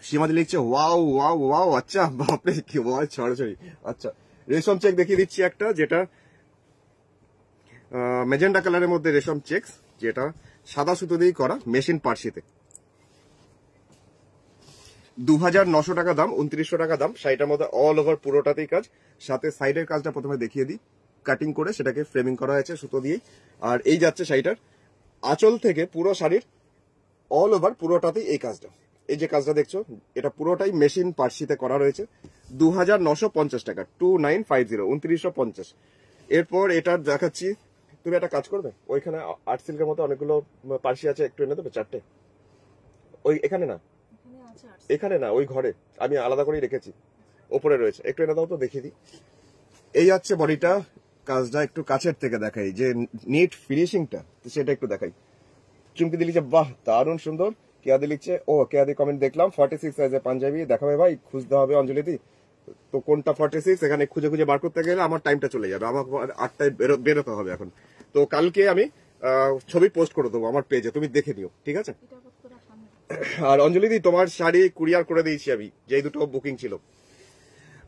সীমাদি লিখছে ওয়াও ওয়াও ওয়াও। আচ্ছা, বাপরে কি ওয়াও, ছড়াছড়ি। আচ্ছা, রেশম চেক দেখিয়ে দিচ্ছি একটা, যেটা মেজেন্ডা কালারের মধ্যে রেশম চেকস, যেটা সাদা সুতো দিয়ে করা, মেশিন পার্সিতে। 2900 টাকা দাম, 2900 টাকা দাম। শাড়িটার মধ্যে অল ওভার পুরোটাতেই কাজ, সাথে সাইডের কাজটা প্রথমে দেখিয়ে দিই। কাটিং করে সেটাকে ফ্রেমিং করা হয়েছে সুতো দিয়ে। আর এই যাচ্ছে শাড়িটার আঁচল থেকে পুরো শাড়ির অল ওভার পুরোটাতেই এই কাজটা। এই যে কাজটা দেখছো, এটা পুরোটাই মেশিন পার্সিতে করা রয়েছে। 2950 টাকা, 2950, 2950। এরপর এটা দেখাচ্ছি, তুমি একটা কাজ করবে, ওইখানে আর্ট সিল্কের মতো অনেকগুলো পার্সি আছে, একটু এনে দেবে 4টে। ওই এখানে না, এখানে না, ওই ঘরে আমি আলাদা করেই রেখেছি, ওপরে রয়েছে, একটু এনে দাও তো, দেখিয়ে দিই। এই যাচ্ছে বডিটা, কাজটা একটু কাছের থেকে দেখাই, যে নিট ফিনিশিংটা সেটা একটু দেখাই। চুমকি দিলি যে বাহ, দারুণ সুন্দর। কেয়াদি লিখছে, ও কেয়াদি কমেন্ট দেখলাম, 46 সাইজের পাঞ্জাবি দেখাবে ভাই, খুঁজতে হবে অঞ্জলিদি। তো কোনটা 46, এখানে খুঁজে খুঁজে বার করতে গেলে আমার টাইমটা চলে যাবে, আমার 8টায় বেরোতে হবে এখন। তো কালকে আমি ছবি পোস্ট করে দেবো আমার পেজে, তুমি দেখে নিও, ঠিক আছে? আর অঞ্জলিদি, তোমার শাড়ি কুরিয়ার করে দিয়েছি আমি, যেই দুটো বুকিং ছিল।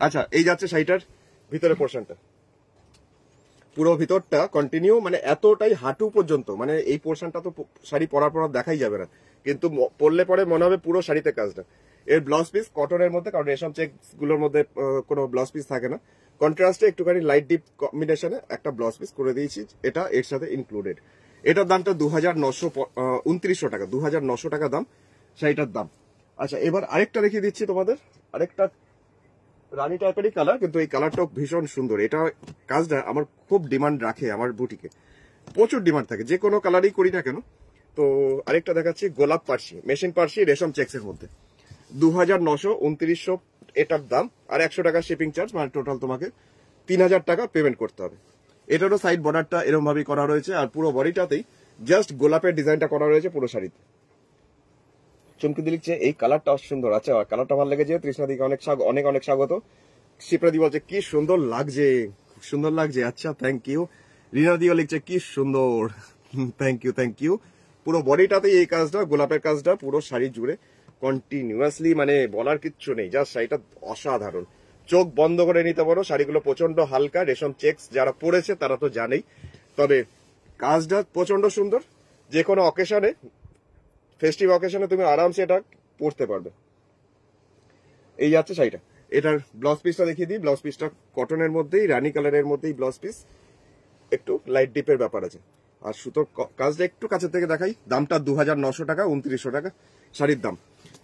আচ্ছা, এই যাচ্ছে শাড়িটার ভিতরে পোর্শনটা, পুরো ভিতরটা কন্টিনিউ, মানে এতটাই হাঁটু পর্যন্ত, মানে এই পোর্শনটা তো শাড়ি পরার পর দেখাই যাবে না, কিন্তু পরলে পরে মনে হবে পুরো শাড়িতে কাজটা। এর ব্লাউজ পিস কটনের মধ্যে, কারণ রেশম চেকস গুলোর মধ্যে কোনো ব্লাউজ পিস থাকে না। কন্ট্রাস্টে একটুখানি লাইট ডিপ কম্বিনেশনে একটা ব্লাউজ পিস করে দিয়েছি, এটা এর সাথে ইনক্লুডেড। এটার দামটা 2929 টাকা, 2900 টাকা দাম শাড়িটার দাম। আচ্ছা, এবার আরেকটা দেখিয়ে দিচ্ছি তোমাদের, আরেকটা রানী টাইপেরই কালার, কিন্তু এই কালারটাও ভীষণ সুন্দর। এটা কাজটা আমার খুব ডিমান্ড রাখে, আমার বুটিকে প্রচুর ডিমান্ড থাকে, যে কোনো কালারই করি না কেন। তো আরেকটা দেখাচ্ছি, গোলাপ পার্সি, মেশিন পার্সি রেশম চেক্সের মধ্যে 2929 এটার দাম, আর 100 টাকা শিপিং চার্জ, মানে টোটাল তোমাকে 3000 টাকা পেমেন্ট করতে হবে। এটারও সাইড বর্ডারটা এরকম ভাবেই করা রয়েছে, আর পুরো বডিটাতেই জাস্ট গোলাপের ডিজাইনটা করা রয়েছে পুরো শাড়িতে। চমকে দিচ্ছে, এই কালারটা সুন্দর। আচ্ছা, কালারটা ভালো লেগেছে, তৃষ্ণাদিকে অনেক অনেক স্বাগত। শিপ্রাদি বলছে কি সুন্দর লাগছে, খুব সুন্দর লাগছে। আচ্ছা, থ্যাংক ইউ। রিনাদিও লিখছে কি সুন্দর, থ্যাংক ইউ। পুরো বডিটাতেই এই কাজটা, গোলাপের কাজটা পুরো শাড়ি জুড়ে কন্টিনিউয়াসলি, মানে বলার কিচ্ছু নেই, জাস্ট শাড়িটা অসাধারণ। চোখ বন্ধ করে নিতে পারো, শাড়িগুলো প্রচন্ড হালকা, রেশম চেক্স যারা পরেছে তারা তো জানেই, তবে কাজটা প্রচন্ড সুন্দর। যে কোনো অকেশনে, ফেস্টিভ অকেশনে তুমি আরামসে এটা পরতে পারবে। এই যাচ্ছে শাড়িটা। এটার ব্লাউজ পিসটা দেখিয়ে দিই। ব্লাউজ পিসটা কটনের মধ্যেই, রানী কালারের মধ্যেই ব্লাউজ পিস, একটু লাইট ডিপের ব্যাপার আছে। আর সুতোর কাজটা একটু কাছের থেকে দেখাই। দামটা 2900 টাকা, 2900 টাকা শাড়ির দাম।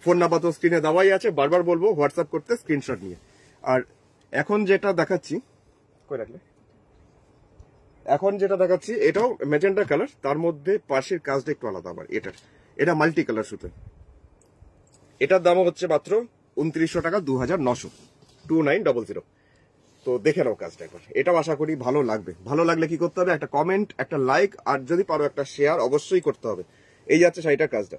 ফোন নাম্বার তো স্ক্রিনে দেওয়াই আছে, বারবার বলবো হোয়াটসঅ্যাপ করতে স্ক্রিনশট নিয়ে। আর এখন যেটা দেখাচ্ছি, কই রাখলে, এখন যেটা দেখাচ্ছি এটাও ম্যাজেন্টা কালার, তার মধ্যে পাশের কাজটা একটু আলাদা। আবার এটা মাল্টি কালার সুতো। এটার দামও হচ্ছে মাত্র 2900 টাকা, 2900। তো দেখে নাও কাজটা একবার, এটাও আশা করি ভালো লাগবে। ভালো লাগলে কি করতে হবে, একটা কমেন্ট, একটা লাইক, আর যদি পারো একটা শেয়ার অবশ্যই করতে হবে। এই যাচ্ছে শাড়িটার কাজটা।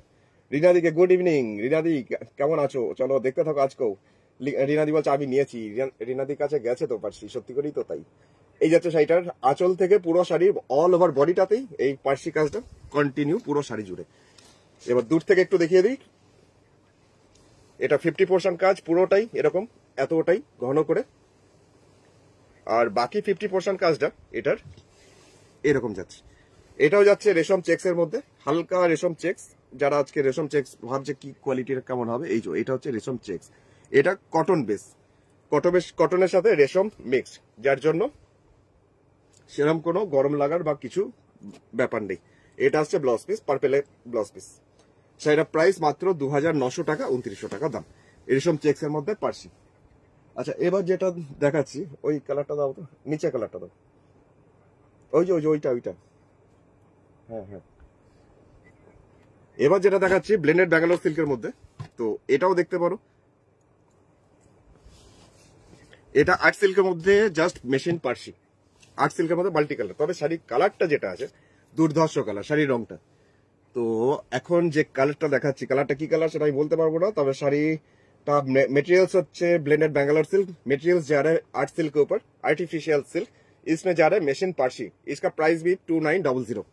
রিনাদিকে গুড ইভিনিং। রিনাদি কেমন আছো, চলো দেখতে থাকো আজকেও। রিনাদি বলছে আমি নিয়েছি, রিনাদির কাছে গেছে তো পার্সি, সত্যি করেই তো তাই। এই যাচ্ছে শাড়িটার আঁচল থেকে পুরো শাড়ি, অল ওভার বডিটাতেই এই পার্সি কাজটা কন্টিনিউ পুরো শাড়ি জুড়ে। এবার দূর থেকে একটু দেখিয়ে দিই, এটা 50% কাজ পুরোটাই এরকম, এতটাই ঘন করে, আর বাকি 50% কাজটা এটার এরকম যাচ্ছে। এটাও যাচ্ছে রেশম চেক্স এর মধ্যে, হালকা রেশম চেক্স। যারা আজকে রেশম চেক্স ভাবছে কি কোয়ালিটির কেমন হবে, এই যে এটা হচ্ছে রেশম চেক্স। এটা কটন বেস, কটনের সাথে রেশম মিক্স, যার জন্য সেরকম কোনো গরম লাগার বা কিছু ব্যাপার নেই। এটা হচ্ছে ব্লাউজ পিস, পার্পেলে ব্লাউজ পিস। সেটা প্রাইস মাত্র 2900 টাকা, 2900 টাকা দাম, রেশম চেক্স এর মধ্যে পার্সি। আচ্ছা, এবার যেটা দেখাচ্ছি, ওই কালারটা দাও তো, নিচে কালারটা দাও, ওই যে ওইটা। হ্যাঁ, এবার যেটা দেখাচ্ছি ব্লেন্ডেড ব্যাঙ্গালোর সিল্কের মধ্যে, তো এটাও দেখতে পারো। এটা আর্ট সিল্কের মধ্যে জাস্ট মেশিন পার্সি, আর্ট সিল্কের মধ্যে মাল্টি কালার। তবে শাড়ির কালারটা যেটা আছে দুর্ধর্ষ কালার, শাড়ির রংটা। তো এখন যে কালারটা দেখাচ্ছি, কালারটা কি কালার সেটা আমি বলতে পারবো না, তবে শাড়িটা मेटेरियल्स হচ্ছে ব্লেন্ডেড ব্যাঙ্গালোর सिल्क। मेटेरियल्स जा रहा है आर्ट सिल्क के ऊपर, आर्टिफिशियल सिल्क। इसमें जा रहा है मशीन पार्सी। इसका प्राइस भी 2900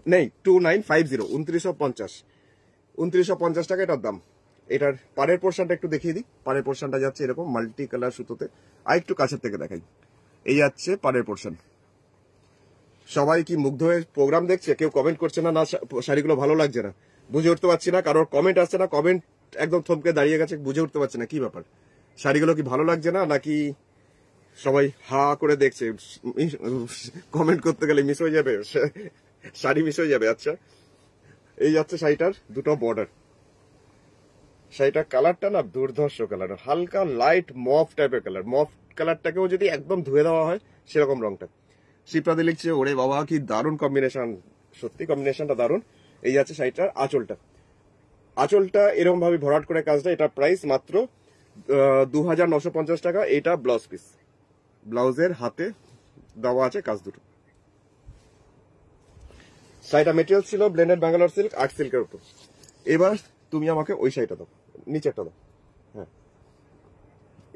नहीं 2950, 2950 টাকা এটার দাম। এটার পাড়ের পোর্শনটা একটু দেখিয়ে দিই। পাড়ের পোর্শনটা যাচ্ছে এরকম মাল্টি কালার সুতোতে, আর একটু কাছের থেকে দেখাই। এই যাচ্ছে পাড়ের পোর্শন। সবাই কি মুগ্ধ হয়ে প্রোগ্রাম দেখছে? কেউ কমেন্ট করছে না, না শাড়িগুলো ভালো লাগছে না, বুঝে উঠতে পারছি না। কারোর কমেন্ট আসছে না, কমেন্ট একদম থমকে দাঁড়িয়ে গেছে, বুঝে উঠতে পারছি না কি ব্যাপার। শাড়িগুলো কি ভালো লাগছে না, নাকি সবাই হা করে দেখছে? কমেন্ট করতে গেলে মিস হয়ে যাবে, শাড়ি মিস হয়ে যাবে। আচ্ছা, এই যাচ্ছে শাড়িটার দুটো বর্ডার। শাড়িটার কালারটা না দুর্ধর্ষ কালার, হালকা লাইট মফ টাইপের কালার। মফ কালারটাকেও যদি একদম ধুয়ে দেওয়া হয় সেরকম রংটা। শিপ্রাদি লিখছে ওরে বাবা কি দারুণ কম্বিনেশন, সত্যি কম্বিনেশনটা দারুণ। এই যাচ্ছে শাড়িটার আঁচলটা। আঁচলটা এরকম ভাবে ভরাট করে কাজটা। এটা প্রাইস মাত্র 2950 টাকা। এটা ব্লাউজ পিস, ব্লাউজের হাতে দেওয়া আছে কাজ দুটো। শাড়িটা মেটেরিয়াল ছিল ব্লেন্ডেড ব্যাঙ্গালোর সিল্ক, আর্ট সিল্কের উপর। এবার তুমি আমাকে ওই শাড়িটা দাও, নিচেরটা দাও। হ্যাঁ,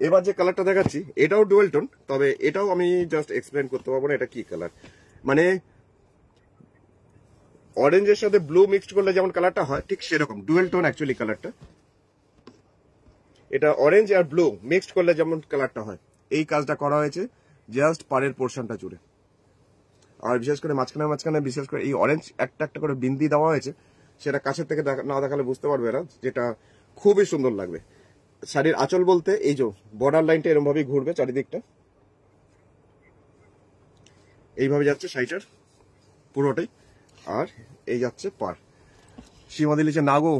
এবার যে কালারটা দেখাচ্ছি এটাও ডুয়েল টোন, তবে এটাও আমি জাস্ট এক্সপ্লেন করতে পারবো না এটা কি কালার। মানে অরেঞ্জের সাথে ব্লু মিক্সড করলে যেমন কালারটা হয় ঠিক সেরকম ডুয়েল টোন অ্যাকচুয়ালি কালারটা। এটা অরেঞ্জ আর ব্লু মিক্সড করলে যেমন কালারটা হয়, এই কাজটা করা হয়েছে জাস্ট পাড়ের পোর্শনটা জুড়ে। আর বিশেষ করে মাঝখানে বিশেষ করে এই অরেঞ্জ একটা একটা করে বিন্দি দেওয়া হয়েছে, সেটা কাছের থেকে না দেখালে বুঝতে পারবে না, যেটা খুবই সুন্দর লাগবে। শাড়ির আঁচল বলতে এই যে বর্ডার লাইনটা এরকম ভাবে ঘুরবে চারিদিকটা, এইভাবে যাচ্ছে শাড়িটার পুরোটাই। আর এই যাচ্ছে পার। সীমাদি লিখছে না গো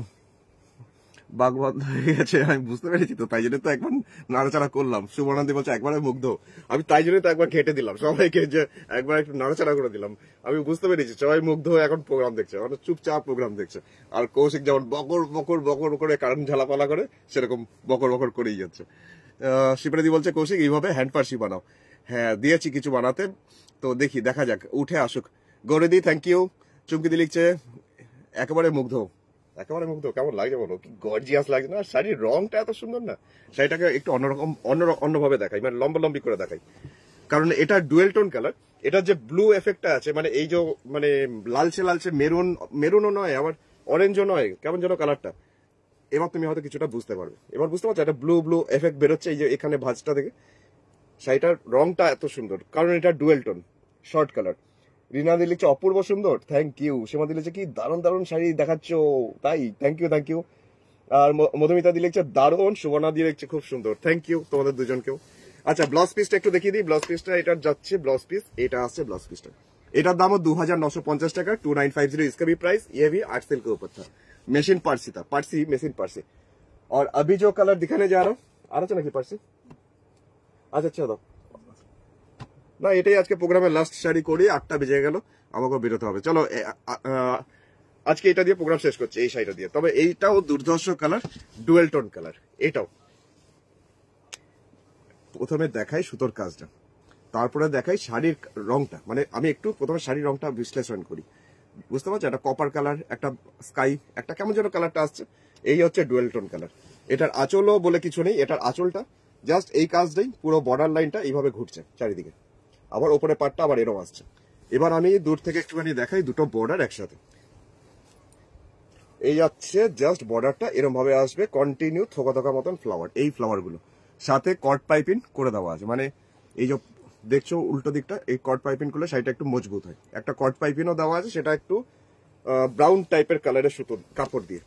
বাগবাদ হয়ে গেছে, আমি বুঝতে পেরেছি তো, তাই জন্য তো একবার নাড়াচাড়া করলাম। সুবর্ণাদি বলছে একবারে মুগ্ধ, আমি তাই জন্যই তো একবার ঘেটে দিলাম সবাইকে, যে একবার একটু নাড়াচাড়া করে দিলাম। আমি বুঝতে পেরেছি সবাই মুগ্ধ হয়ে এখন প্রোগ্রাম দেখছে, মানে চুপচাপ প্রোগ্রাম দেখছে। আর কৌশিক যেমন বকর বকর বকর করে কারেন্ট ঝালাপালা করে, সেরকম বকর বকর করেই যাচ্ছে। শিপ্রাদি বলছে কৌশিক এইভাবে হ্যান্ড পার্সি বানাও। হ্যাঁ দিয়েছি কিছু বানাতে, তো দেখি দেখা যাক, উঠে আসুক। গৌরদি থ্যাংক ইউ। চুমকিদি লিখছে একেবারে মুগ্ধ, একেবারে মুগ্ধ। কেমন লাগছে বলো, কি গর্জিয়াস লাগছে না? শাড়ির রংটা এত সুন্দর না, শাড়িটাকে একটু অন্যরকম অন্যভাবে দেখাই, মানে লম্বি করে দেখাই। কারণ এটা ডুয়েল টোন কালার, এটা যে ব্লু এফেক্টটা আছে, মানে এই যে মানে লালচে লালচে মেরুনও নয়, আবার অরেঞ্জও নয়, কেমন যেন কালারটা। এবার তুমি হয়তো কিছুটা বুঝতে পারবে, এবার বুঝতে পারছো, একটা ব্লু এফেক্ট বেরোচ্ছে এই যে এখানে ভাঁজটা থেকে। শাড়িটার রংটা এত সুন্দর কারণ এটা ডুয়েল টোন শর্ট কালার। রিনাদি লিখছে অপূর্ব সুন্দর, থ্যাংক ইউ। সীমাদি লিখছে কি দারুণ দারুণ শাড়ি দেখাচ্ছ, তাই থ্যাংক ইউ। আর মধুমিতা দি লিখছে দারুণ। সুবর্ণা দি লিখছে খুব সুন্দর, থ্যাংক ইউ তোমাদের দুজনকেও। আচ্ছা ব্লাউজ পিসটা একটু দেখিয়ে দিই। ব্লাউজ পিসটা এটার যাচ্ছে ব্লাউজ পিস, এটা আসছে ব্লাউজ পিসটা। এটার দামও 2950 টাকা, 2950 इसका भी प्राइस। ये भी 8 सिल्क के ऊपर था, मशीन पार्सी था, पार्सी मशीन पार्सी। और अभी जो कलर दिखाने जा रहा हूँ, आ रहा नाকি पार्सी? আচ্ছা দাও না, এটাই আজকে প্রোগ্রামের লাস্ট শাড়ি করি, 8টা বেজে গেল, আমাকেও বেরোতে হবে। চলো আজকে এটা দিয়ে প্রোগ্রাম শেষ করছি, এই শাড়িটা দিয়ে। তবে এইটাও দুর্ধর্ষ কালার, ডুয়েল টোন কালার। এটাও প্রথমে দেখাই সুতোর কাজটা, তারপরে দেখাই শাড়ির রংটা। মানে আমি একটু প্রথমে শাড়ির রংটা বিশ্লেষণ করি, বুঝতে পারছো? একটা কপার কালার, একটা স্কাই, একটা কেমন যেন কালারটা আসছে, এই হচ্ছে ডুয়েল টোন কালার। এটার আঁচলও বলে কিছু নেই, এটার আঁচলটা জাস্ট এই কাজটাই, পুরো বর্ডার লাইনটা এইভাবে ঘুরছে চারিদিকে, আবার ওপরে পাটটা আবার এরম আসছে। এবার আমি দূর থেকে একটুখানি দেখাই দুটো বর্ডার একসাথে। এই যাচ্ছে জাস্ট বর্ডারটা এরম ভাবে আসবে, কন্টিনিউ থোকা থোকা মতন ফ্লাওয়ার, এই ফ্লাওয়ার গুলো সাথে কট পাইপিং করে দেওয়া আছে। মানে এই যে দেখছো উল্টো দিকটা, এই কট পাইপিং করলে শাড়িটা একটু মজবুত হয়। একটা কট পাইপিংও দেওয়া আছে, সেটা একটু ব্রাউন টাইপের কালারের সুতো কাপড় দিয়ে।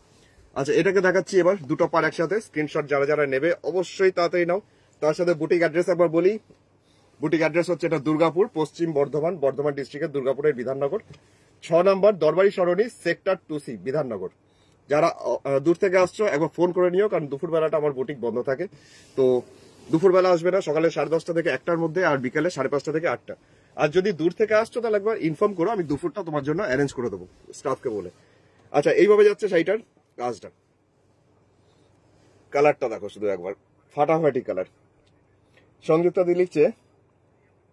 আচ্ছা এটাকে দেখাচ্ছি এবার, দুটো পার একসাথে। স্ক্রিনশট যারা যারা নেবে অবশ্যই তাড়াতাড়ি নাও। তার সাথে বুটিক অ্যাড্রেস একবার বলি। বুটিক অ্যাড্রেস হচ্ছে এটা দুর্গাপুর, পশ্চিম বর্ধমান ডিস্ট্রিক্টের দুর্গাপুরের বিধাননগর 6 নম্বর দরবারি সরণি, সেক্টর 2C, বিধাননগর। যারা দূর থেকে আসছো একবার ফোন করে নিও, কারণ দুপুরবেলাটা আমার বুটিক বন্ধ থাকে। তো দুপুরবেলা আসবে না, সকালে 10:30 থেকে 1টার মধ্যে, আর বিকেলে 5:30 থেকে 8টা। আর যদি দূর থেকে আসছো তাহলে একবার ইনফর্ম করো, আমি দুপুরটা তোমার জন্য অ্যারেঞ্জ করে দেবো স্টাফকে বলে। আচ্ছা এইভাবে যাচ্ছে শাড়িটার কাজটা। কালারটা দেখো শুধু একবার, ফাটাফাটি কালার। সংযুক্তা দি লিখছে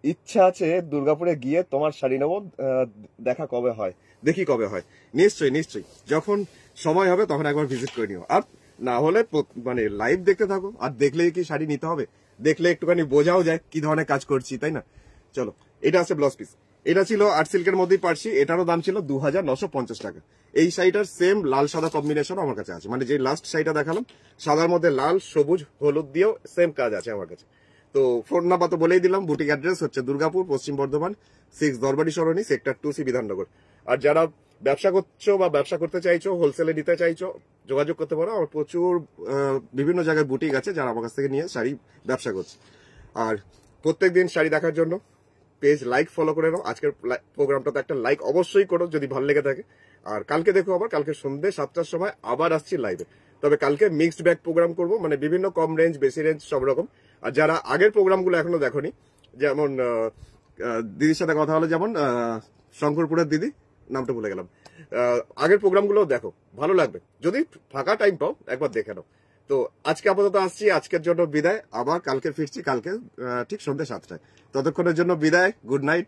ইচ্ছা আছে দুর্গাপুরে গিয়ে তোমার শাড়ি নেবো, দেখা কবে হয়, দেখি কবে হয়। নিশ্চয়ই যখন সময় হবে তখন একবার ভিজিট করে নিও। আর না হলে মানে লাইভ দেখতে থাকো, আর দেখলেই কি শাড়ি নিতে হবে, দেখলে একটুখানি বোঝাও যায় কি ধরনের কাজ করছি, তাই না? চলো এটা আছে ব্লাউজ পিস। এটা ছিল আর্ট সিল্কের মধ্যেই পারছি, এটারও দাম ছিল 2950 টাকা। এই শাড়িটার সেম লাল সাদা কম্বিনেশন আমার কাছে আছে, মানে যে লাস্ট শাড়িটা দেখালাম সাদার মধ্যে লাল সবুজ হলুদ দিয়েও সেম কাজ আছে আমার কাছে। তো ফোন নাম্বার তো বলেই দিলাম। বুটিক অ্যাড্রেস হচ্ছে দুর্গাপুর, পশ্চিম বর্ধমান, 6 দরবারি সরণি, সেক্টর 2C, বিধাননগর। আর যারা ব্যবসা করছো বা ব্যবসা করতে চাইছো, হোলসেলে নিতে চাইছো, যোগাযোগ করতে পারো। আমার প্রচুর বিভিন্ন জায়গায় বুটিক আছে যারা আমার কাছ থেকে নিয়ে শাড়ি ব্যবসা করছে। আর প্রত্যেকদিন শাড়ি দেখার জন্য পেজ লাইক ফলো করে নাও। আজকের প্রোগ্রামটাতে একটা লাইক অবশ্যই করো যদি ভালো লেগে থাকে। আর কালকে দেখো আবার, কালকে সন্ধ্যে 7টার সময় আবার আসছি লাইভে। তবে কালকে মিক্সড ব্যাগ প্রোগ্রাম করব, মানে বিভিন্ন কম রেঞ্জ বেশি রেঞ্জ সব রকম। আর যারা আগের প্রোগ্রামগুলো এখনো দেখোনি, যেমন দিদির সাথে কথা হলো, যেমন শঙ্করপুরের দিদি, নামটা ভুলে গেলাম, আগের প্রোগ্রামগুলো দেখো, ভালো লাগবে। যদি ফাঁকা টাইম পাও একবার দেখে নাও। তো আজকে আপাতত আসছি, আজকের জন্য বিদায়। আবার কালকে ফিরছি, কালকে ঠিক সন্ধ্যে 7টায়। ততক্ষণের জন্য বিদায়, গুড নাইট।